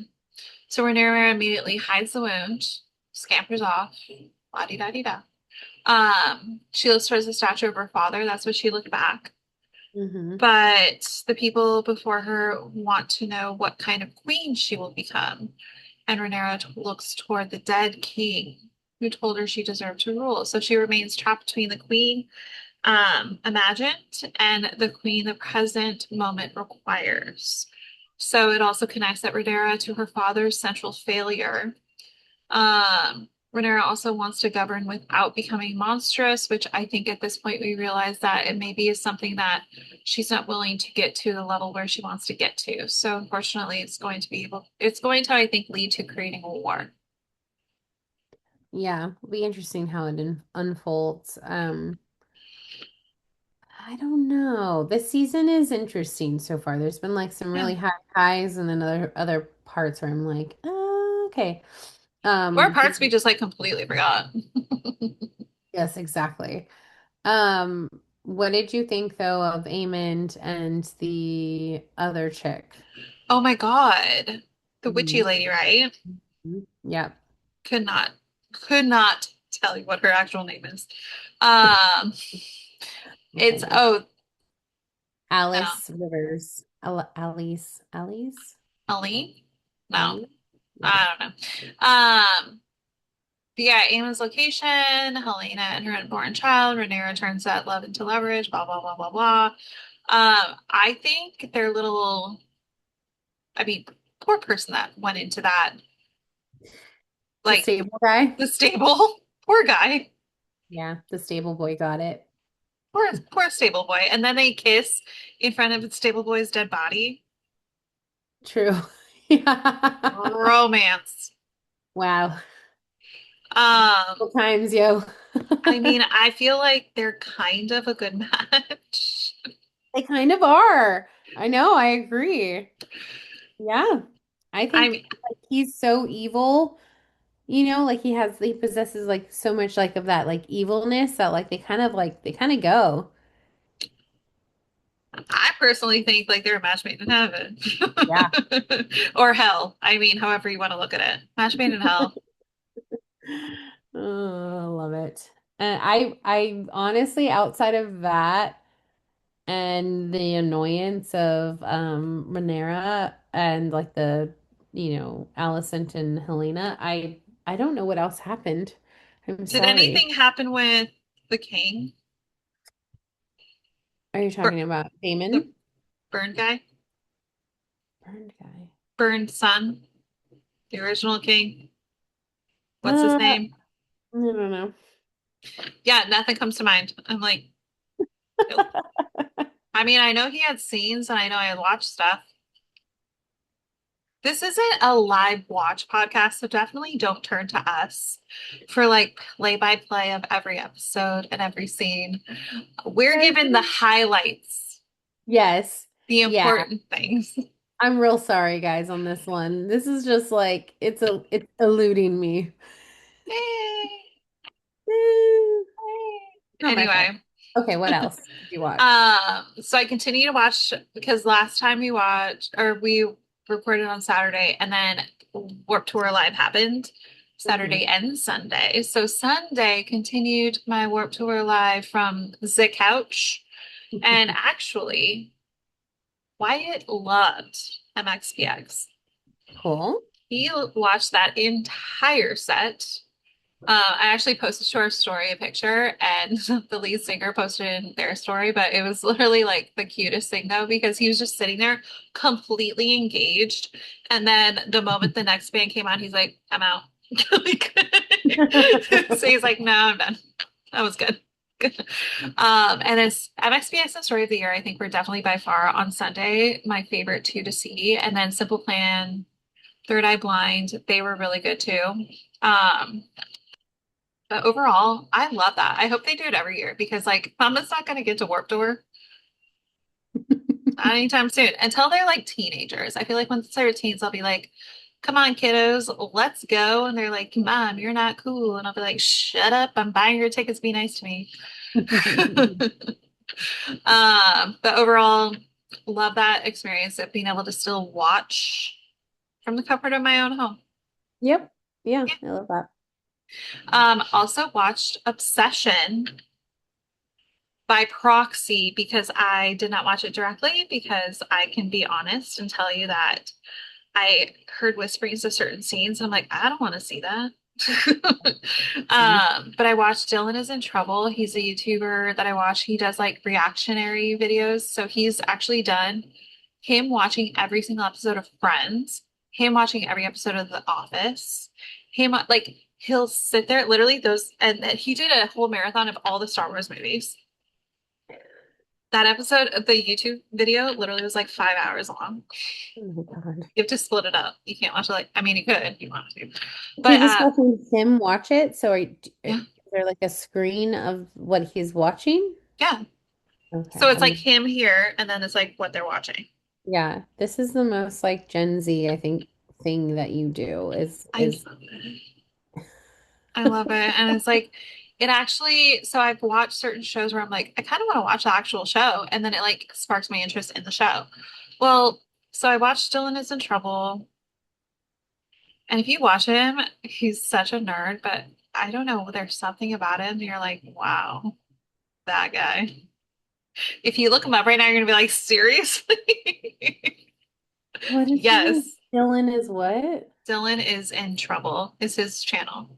So Rhaenyra immediately hides the wound, scampers off, la di da di da. She looks towards the statue of her father. That's what she looked back. Mm-hmm. But the people before her want to know what kind of queen she will become. And Rhaenyra looks toward the dead king who told her she deserved to rule. So she remains trapped between the queen imagined and the queen the present moment requires. So it also connects that Rhaenyra to her father's central failure. Rhaenyra also wants to govern without becoming monstrous, which I think at this point we realize that it maybe is something that she's not willing to get to the level where she wants to get to. So unfortunately, it's going to, I think, lead to creating a war. Yeah, it'll be interesting how it unfolds. I don't know. This season is interesting so far. There's been like some Yeah. really high highs and then other parts where I'm like, oh, okay. Or The, parts we just like completely forgot. yes, exactly. Um, what did you think though of Amond and the other chick? Oh my God. The witchy Mhm. lady, right? Yep. Could not, could not tell you what her actual name is. Um, Okay, it's, good. oh, no, Alice Rivers. Alice? Aline? No, Ali? Yeah. I don't know. But yeah, Ammon's location, Helena and her unborn child, Rhaenyra turns that love into leverage, blah, blah, blah, blah, blah. I think their little, I mean, poor person that went into that, The like stable guy? the stable, poor guy, Yeah, the stable boy got it. poor stable boy. And then they kiss in front of the stable boy's dead body. True. Yeah. Romance. Wow. Um, Couple times, yo. I mean, I feel like they're kind of a good match. They kind of are. I know, I agree. Yeah. I I think mean, like he's so evil, like he possesses like so much like of that like evilness that like they kind of go. I personally think like they're a match made in heaven Yeah. or hell. I mean, however you want to look at it. Match made in hell. Oh, I love it. And I honestly, outside of that and the annoyance of Rhaenyra and like the, Alicent and Helena, I don't know what else happened. I'm Did sorry. anything happen with the king? Are you Bur talking about the Damon? burned guy, Burned guy. burned son, the original king. What's his I name? don't know. Yeah, nothing comes to mind. I'm like, nope. I mean, I know he had scenes and I know I watched stuff. This isn't a live watch podcast, so definitely don't turn to us for like play by play of every episode and every scene. We're Yes. given the highlights, Yes. the Yeah. important things. I'm real sorry, guys, on this one. This is just like it's eluding me. Not my fault. Anyway, Okay, what else did you watch? so I continue to watch because last time we watched or we recorded on Saturday and then Warped Tour Live happened Hmm. Saturday and Sunday. So Sunday continued my Warped Tour Live from the couch. And actually, Wyatt loved MxPx. Cool. He watched that entire set. I actually posted to our story a picture, and the lead singer posted in their story, but it was literally like the cutest thing though, because he was just sitting there completely engaged. And then the moment the next band came on, he's like, I'm out. Like, so he's like, no, I'm done. That was good. And it's MxPx and Story of the Year, I think we're definitely by far on Sunday, my favorite two to see. And then Simple Plan, Third Eye Blind, they were really good too. Um, but overall, I love that. I hope they do it every year because like Mama's not gonna get to Warped Tour anytime soon until they're like teenagers. I feel like once they're teens, I'll be like, come on, kiddos, let's go. And they're like, Mom, you're not cool. And I'll be like, shut up, I'm buying your tickets, be nice to me. But overall, love that experience of being able to still watch from the comfort of my own home. Yep. Yeah, I love that. Also watched Obsession by proxy because I did not watch it directly because I can be honest and tell you that I heard whisperings of certain scenes and I'm like, I don't want to see that. But I watched Dylan is in Trouble. He's a YouTuber that I watch. He does like reactionary videos. So he's actually done him watching every single episode of Friends, him watching every episode of The Office, him like he'll sit there literally those and he did a whole marathon of all the Star Wars movies. That episode of the YouTube video literally was like 5 hours long. Oh my God. You have to split it up. You can't watch it like, I mean, you could if you wanted to. You're But just watching him watch it. So yeah, is there like a screen of what he's watching? yeah. Okay. So it's like him here, and then it's like what they're watching. Yeah, this is the most like Gen Z, I think, thing that you do I is love it. I love it. And it's like, it actually, so I've watched certain shows where I'm like, I kind of want to watch the actual show. And then it like sparks my interest in the show. Well, so I watched Dylan is in Trouble. And if you watch him, he's such a nerd, but I don't know, there's something about him. You're like, wow, that guy. If you look him up right now, you're gonna be like, seriously? what is his name? Yes. Dylan is what? Dylan is in trouble is his channel.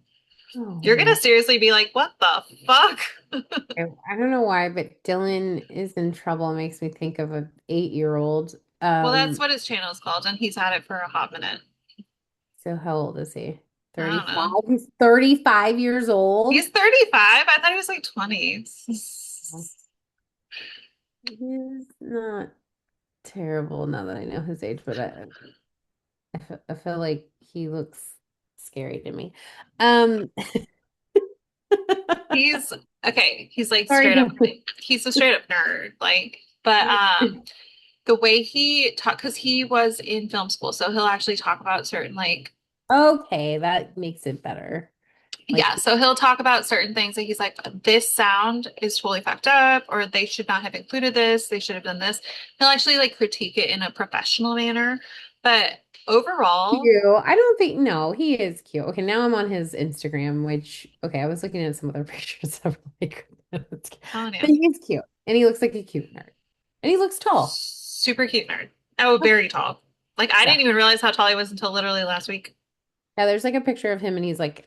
Oh You're gonna my. seriously be like, what the fuck? I don't know why, but Dylan is in trouble makes me think of an 8-year-old. Well, that's what his channel is called, and he's had it for a hot minute. So how old is he? I don't 35? know. He's 35 years He's old. 35. I thought he was like 20. He's not terrible now that I know his age, but I feel like he looks scary to me. Um, He's okay. He's like sorry, straight up. go He's a straight up nerd. Like, but the way he talk, because he was in film school, so he'll actually talk about certain like okay, that makes it better. yeah, Like, so he'll talk about certain things that he's like, this sound is totally fucked up, or they should not have included this, they should have done this. He'll actually like critique it in a professional manner. But overall, cute. I don't think, no, he is cute. Okay, now I'm on his Instagram, which, okay, I was looking at some other pictures of like, but telling you, he's cute and he looks like a cute nerd and he looks tall. super cute nerd. Oh, very tall. Like I Yeah. didn't even realize how tall he was until literally last week. Yeah, there's like a picture of him and he's like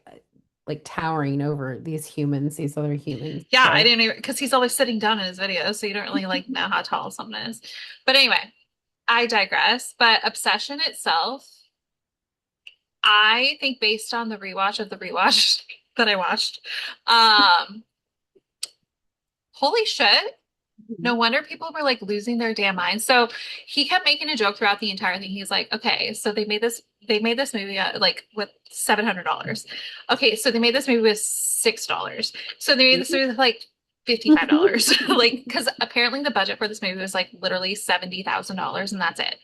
like towering over these humans, these other humans. Yeah, I So didn't even because he's always sitting down in his videos, so you don't really like know how tall someone is. But anyway, I digress. But Obsession itself, I think based on the rewatch of the rewatch that I watched, um, holy shit. No Mhm. wonder people were like losing their damn minds. So he kept making a joke throughout the entire thing. He's like, okay, so they made this movie like with $700. Okay, so they made this movie with $6. So they made this movie with like $55. Like, because apparently the budget for this movie was like literally $70,000 and that's it.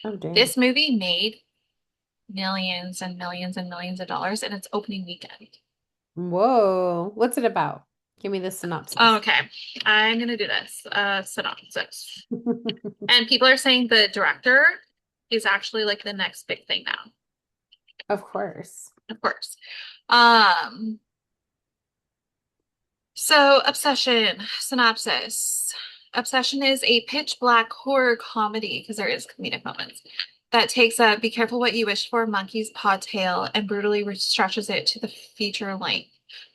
Oh dang. This movie made millions and millions and millions of dollars in its opening weekend. Whoa. What's it about? Give me the synopsis. Okay, I'm gonna do this. Synopsis. And people are saying the director is actually like the next big thing now, Of course. of course. Um, so Obsession, synopsis. Obsession is a pitch black horror comedy, because there is comedic moments, that takes a be careful what you wish for monkey's paw tale and brutally stretches it to the feature length.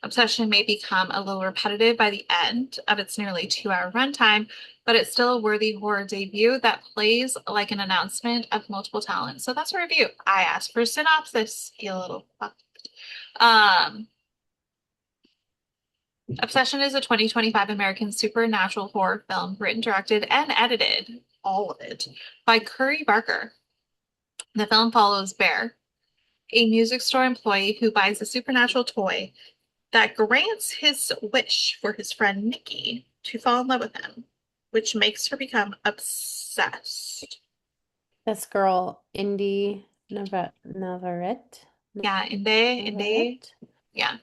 Obsession may become a little repetitive by the end of its nearly 2 hour runtime, but it's still a worthy horror debut that plays like an announcement of multiple talents. So that's a review. I asked for synopsis, you little fuck. Um, Obsession is a 2025 American supernatural horror film written, directed, and edited, all of it, by Curry Barker. The film follows Bear, a music store employee who buys a supernatural toy that grants his wish for his friend Nikki to fall in love with him, which makes her become obsessed. This girl, Indy Navarrete. Yeah, Inde, Navarrete? yeah.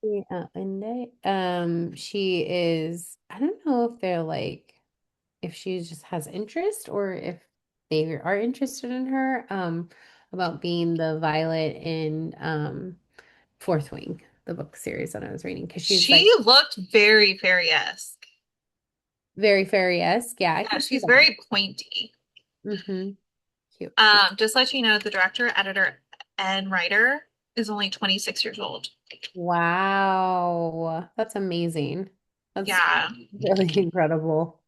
Yeah, Indy. She is, I don't know if they're like, if she just has interest or if they are interested in her, about being the Violet in Fourth Wing, the book series that I was reading, because she's She like looked very fairy-esque. very fairy-esque. Yeah, I Yeah, can see she's that. very pointy. Mm-hmm. Cute. She's Just to let you know, the director, editor, and writer is only 26 years old. wow. That's amazing. That's Yeah, really incredible.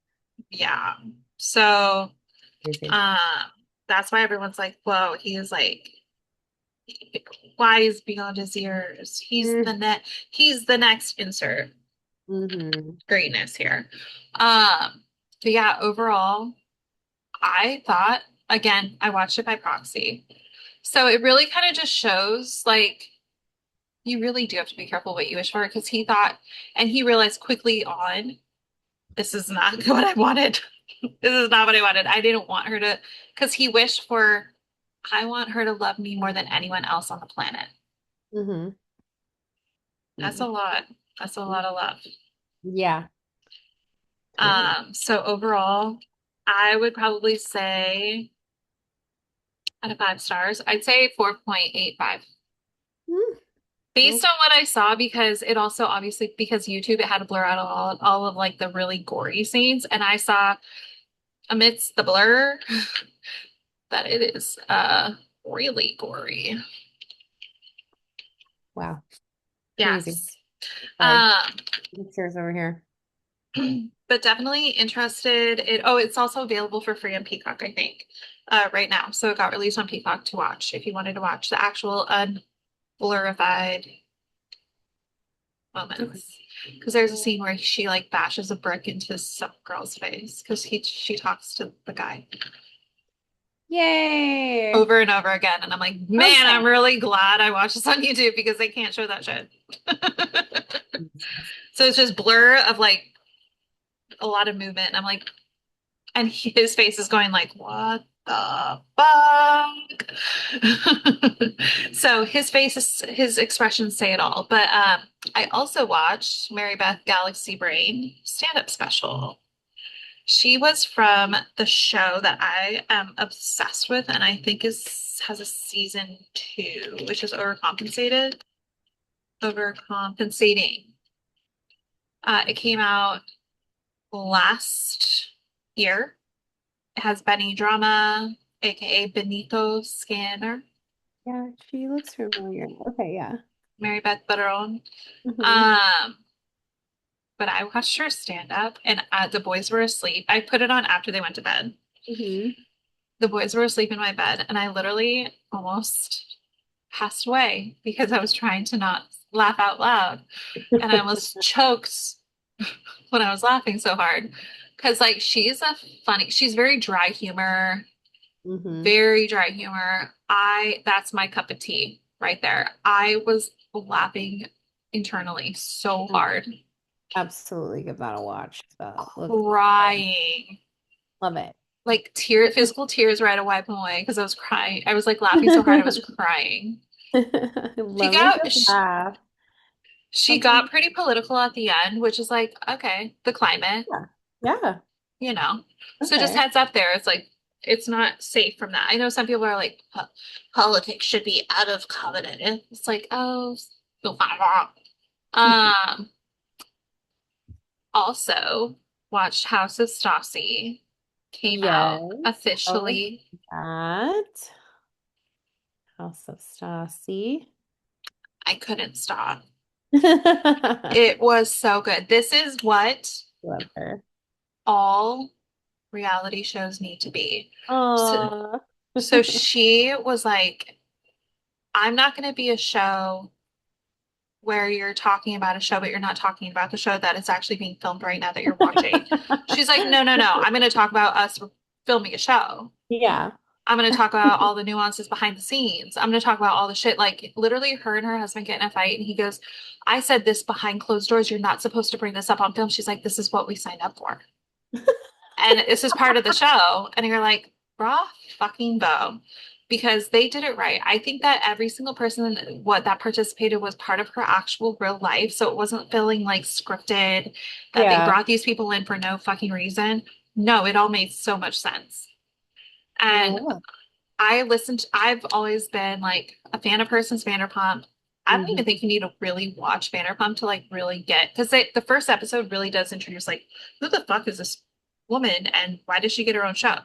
yeah. So, Crazy. um, that's why everyone's like, whoa, he is like wise beyond his years. He's the next insert Mm-hmm. greatness here. But yeah, overall, I thought again, I watched it by proxy. So it really kind of just shows like you really do have to be careful what you wish for because he thought and he realized quickly on this is not what I wanted. This is not what I wanted. I didn't want her to because he wished for I want her to love me more than anyone else on the planet. Mm-hmm. That's a lot. That's a lot of love. Yeah, totally. So overall, I would probably say out of 5 stars, I'd say 4.85. Mm, Based okay. on what I saw, because it also obviously because YouTube, it had to blur out all of like the really gory scenes, and I saw amidst the blur that it is really gory. Wow. Crazy. Yes. Sorry. Um, Chairs over here. but definitely interested. It's also available for free on Peacock, I think, right now. So it got released on Peacock to watch if you wanted to watch the actual unblurified Okay. moments. Because there's a scene where she like bashes a brick into some girl's face because she talks to the guy Yay. over and over again. And I'm like, man, I'm Okay. really glad I watched this on YouTube because they can't show that shit. So it's just blur of like a lot of movement. And I'm like, and his face is going like, what the fuck? So his expressions say it all. But I also watched Mary Beth Galaxy Brain stand-up special. She was from the show that I am obsessed with, and I think is has a season 2, which is Overcompensated. Overcompensating. It came out last year. It has Benny Drama, aka Benito Scanner. Yeah, she looks familiar. Okay, yeah. Mary Beth Butterone. Hmm. Um, but I watched her stand up and the boys were asleep. I put it on after they went to bed. Hmm. The boys were asleep in my bed and I literally almost passed away because I was trying to not laugh out loud and I almost choked when I was laughing so hard. Because like she's very dry humor, Hmm. very dry humor. That's my cup of tea right there. I was laughing internally so hard, Absolutely give that a watch. That looks good. crying. Love it. Like physical tears right to wipe them away because I was crying. I was like laughing so hard I was crying. I She love a got good laugh. she Something. got pretty political at the end, which is like, okay, the climate, Yeah. Yeah. you know. So just Okay. heads up there. It's like it's not safe from that. I know some people are like, Politics should be out of covenant. And it's like, oh, um, also watched House of Stassi came out Yes. Oh, officially. that. House of Stassi. I couldn't stop. Love It was so good. This is what her. all reality shows need to be. So, Aw. so she was like, I'm not going to be a show where you're talking about a show, but you're not talking about the show that is actually being filmed right now that you're watching. She's like, no, no, no. I'm going to talk about us filming a show. Yeah. I'm going to talk about all the nuances behind the scenes. I'm going to talk about all the shit. Like, literally, her and her husband get in a fight, and he goes, I said this behind closed doors. You're not supposed to bring this up on film. She's like, this is what we signed up for. And this is part of the show. And you're like, raw fucking bow. Because they did it right. I think that every single person what that participated was part of her actual real life. So it wasn't feeling like scripted, that they Yeah. brought these people in for no fucking reason. No, it all made so much sense. I And love. I've always been like a fan of Person's Vanderpump. I don't even Hmm. think you need to really watch Vanderpump to like really get, because the first episode really does introduce like, who the fuck is this woman and why does she get her own show?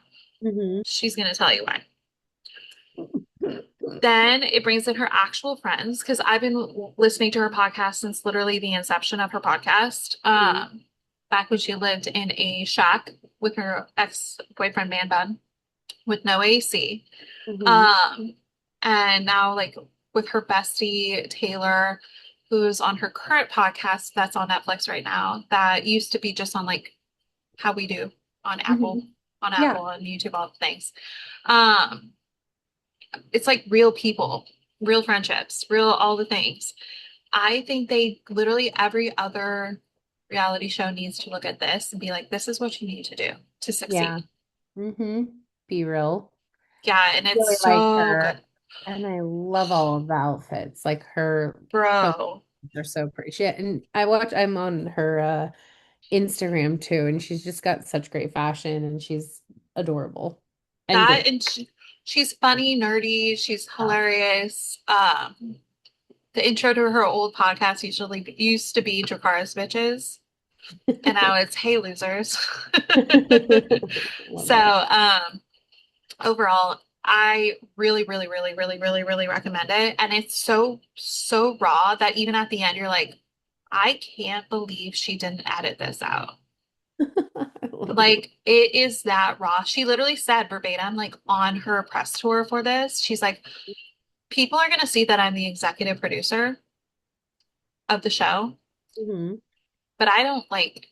Hmm. She's going to tell you why. Then it brings in her actual friends because I've been listening to her podcast since literally the inception of her podcast. Back when she lived in a shack with her ex-boyfriend man bun with no AC. Hmm. Um, and now like with her bestie Taylor, who's on her current podcast that's on Netflix right now, that used to be just on like How We Do on Hmm. Yeah. Apple and YouTube, all the things. Um, it's like real people, real friendships, real all the things. I think they literally every other reality show needs to look at this and be like, this is what you need to do to Yeah. succeed. Hmm. Be real. Yeah, and it's Really like so her. good. And I love all of the outfits. Like her film, Bro, they're so pretty. And I'm on her Instagram too, and she's just got such great fashion and she's adorable and that good. and she's funny, nerdy, she's Yeah. hilarious. The intro to her old podcast usually used to be Dracarys Bitches, and now it's Hey Losers. Love So, it. overall, I really, really, really, really, really, really recommend it. And it's so, so raw that even at the end, you're like, I can't believe she didn't edit this out. I love it. Like, it is that raw. She literally said verbatim, like on her press tour for this, she's like, people are going to see that I'm the executive producer of the show, Hmm. but I don't like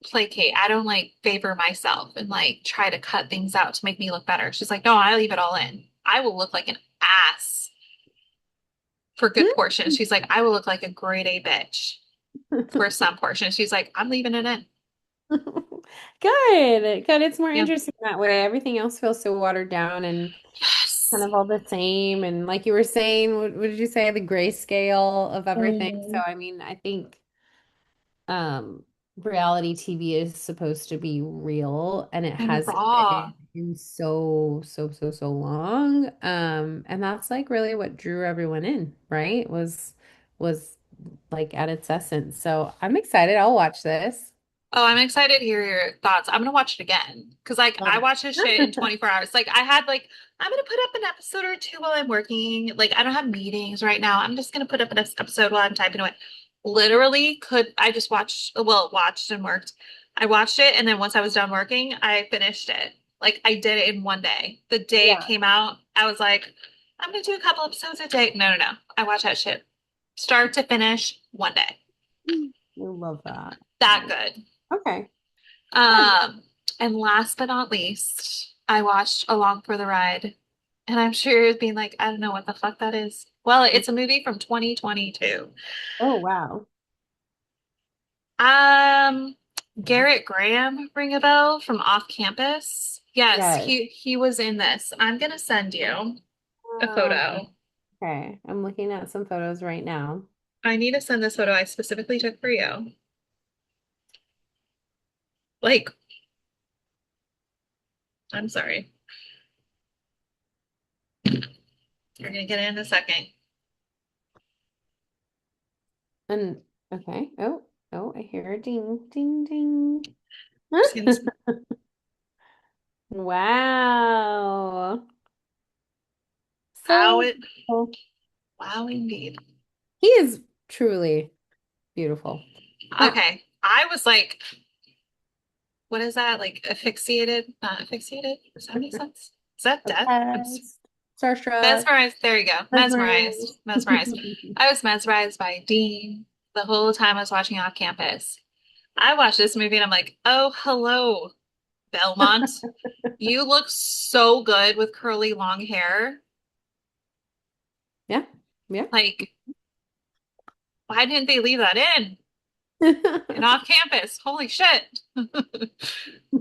placate. I don't like favor myself and like try to cut things out to make me look better. She's like, no, I leave it all in. I will look like an ass for good portions. She's like, I will look like a grade A bitch for some portions. She's like, I'm leaving it in. Good. Good. It's more Yeah. interesting that way. Everything else feels so watered down and kind Yes. of all the same. And like you were saying, what did you say? The grayscale of everything. So Mm. I mean, I think um reality TV is supposed to be real and it And hasn't raw. been in so long. And that's like really what drew everyone in, right? Was like at its essence. So I'm excited. I'll watch this. Oh, I'm excited to hear your thoughts. I'm gonna watch it again because like Love I watch this shit in it. 24 hours. Like I had like I'm gonna put up an episode or two while I'm working. Like I don't have meetings right now. I'm just gonna put up an episode while I'm typing away. Literally could I just watched well watched and worked. I watched it and then once I was done working, I finished it. Like I did it in one day. The day it Yeah. came out, I was like, I'm gonna do a couple episodes a day. No, no, no. I watch that shit start to finish one day. I love that. That good. Okay. Good. Um, and last but not least, I watched Along for the Ride, and I'm sure you're being like, I don't know what the fuck that is. Well, it's a movie from 2022. Oh, wow. Um, Garrett Graham, ring a bell from Off Campus? Yes, Yes. he was in this. I'm gonna send you a Wow. photo. Okay. I'm looking at some photos right now. I need to send this photo I specifically took for you. Like, I'm sorry. You're gonna get it in a second. And okay. Oh, oh, I hear a ding, ding, ding. Just gonna, Wow. wow So it. cool. Wow, indeed. He is truly beautiful. Okay. I was like, what is that? Like asphyxiated? Not asphyxiated? Does that make sense? Is that death? Obsessed, starstruck, Mesmerized. There you go. Mesmerized. mesmerized. Mesmerized. I was mesmerized by Dean the whole time I was watching Off Campus. I watched this movie and I'm like, oh, hello, Belmont. You look so good with curly long hair. Yeah, yeah. Like, why didn't they leave that in Off Campus? Holy shit.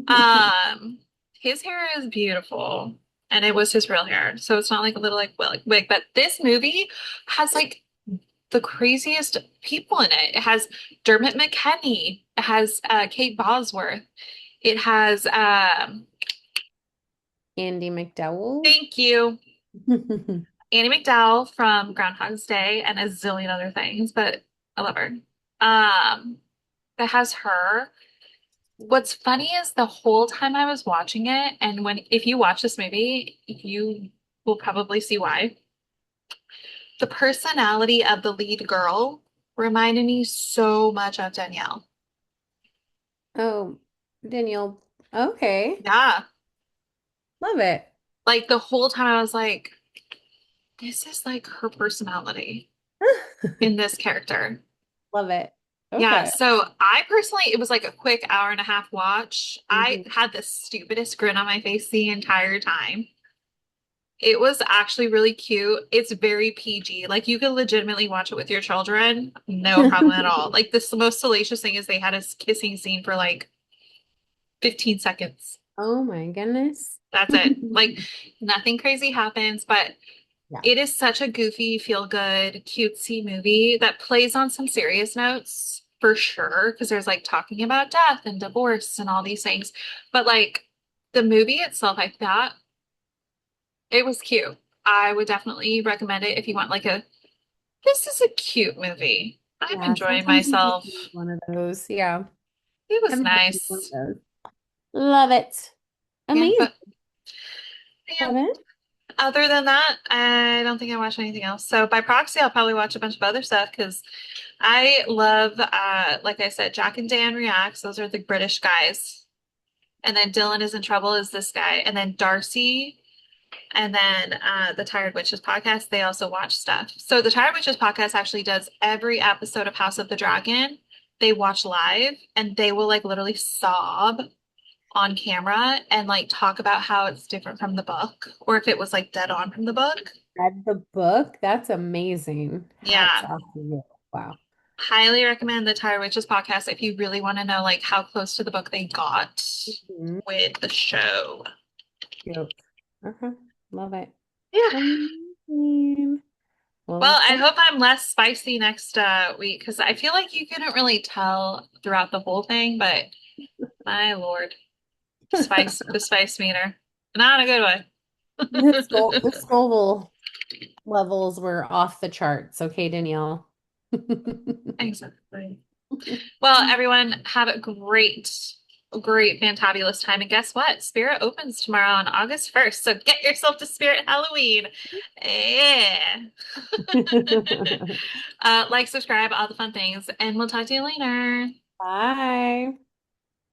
Um, his hair is beautiful, and it was his real hair, so it's not like a little like wig. But this movie has like the craziest people in it. It has Dermot McKenney. It has Kate Bosworth. It has Andy McDowell. thank you, Annie McDowell from Groundhog's Day and a zillion other things, but I love her. It has her. What's funny is the whole time I was watching it, and when if you watch this movie, you will probably see why. The personality of the lead girl reminded me so much of Danielle. Oh, Danielle. Okay. Yeah. Love it. Like the whole time I was like, this is like her personality in this character. Love it. Yeah, Okay. so I personally, it was like a quick hour and a half watch. I Mhm. had the stupidest grin on my face the entire time. It was actually really cute. It's very PG. Like you could legitimately watch it with your children. No problem at all. Like this, the most salacious thing is they had a kissing scene for like 15 seconds. Oh my goodness. That's it. Like nothing crazy happens, but Yeah. it is such a goofy, feel good, cutesy movie that plays on some serious notes for sure. Because there's like talking about death and divorce and all these things. But like the movie itself, I thought it was cute. I would definitely recommend it if you want like a this is a cute movie. I'm Yeah, enjoying sometimes you just myself. need one of those. Yeah. It was Everybody needs one of nice. those. Love it. Yeah, Amazing. but yeah, Love it. other than that, I don't think I watched anything else. So by proxy, I'll probably watch a bunch of other stuff because I love like I said, Jack and Dan Reacts. Those are the British guys. And then Dylan is in Trouble is this guy. And then Darcy and then the Tired Witches podcast, they also watch stuff. So the Tired Witches podcast actually does every episode of House of the Dragon. They watch live and they will like literally sob on camera and like talk about how it's different from the book or if it was like dead on from the book. Read the book. That's amazing. Hats Yeah. off to you. Wow. Highly recommend the Tired Witches podcast if you really want to know like how close to the book they got Mhm. with the show. Cute. Okay. Love it. Yeah. Amazing. Well, Well, I thank hope I'm less spicy next week because I feel like you couldn't really tell throughout the whole thing, but my Lord, the spice meter, not a good The way. Scoville levels were off the charts. Okay, Danielle. Exactly. Well, everyone, have a great, fantabulous time. And guess what? Spirit opens tomorrow on August 1st. So get yourself to Spirit Halloween. Yeah. Like, subscribe, all the fun things. And we'll talk to you later. Bye.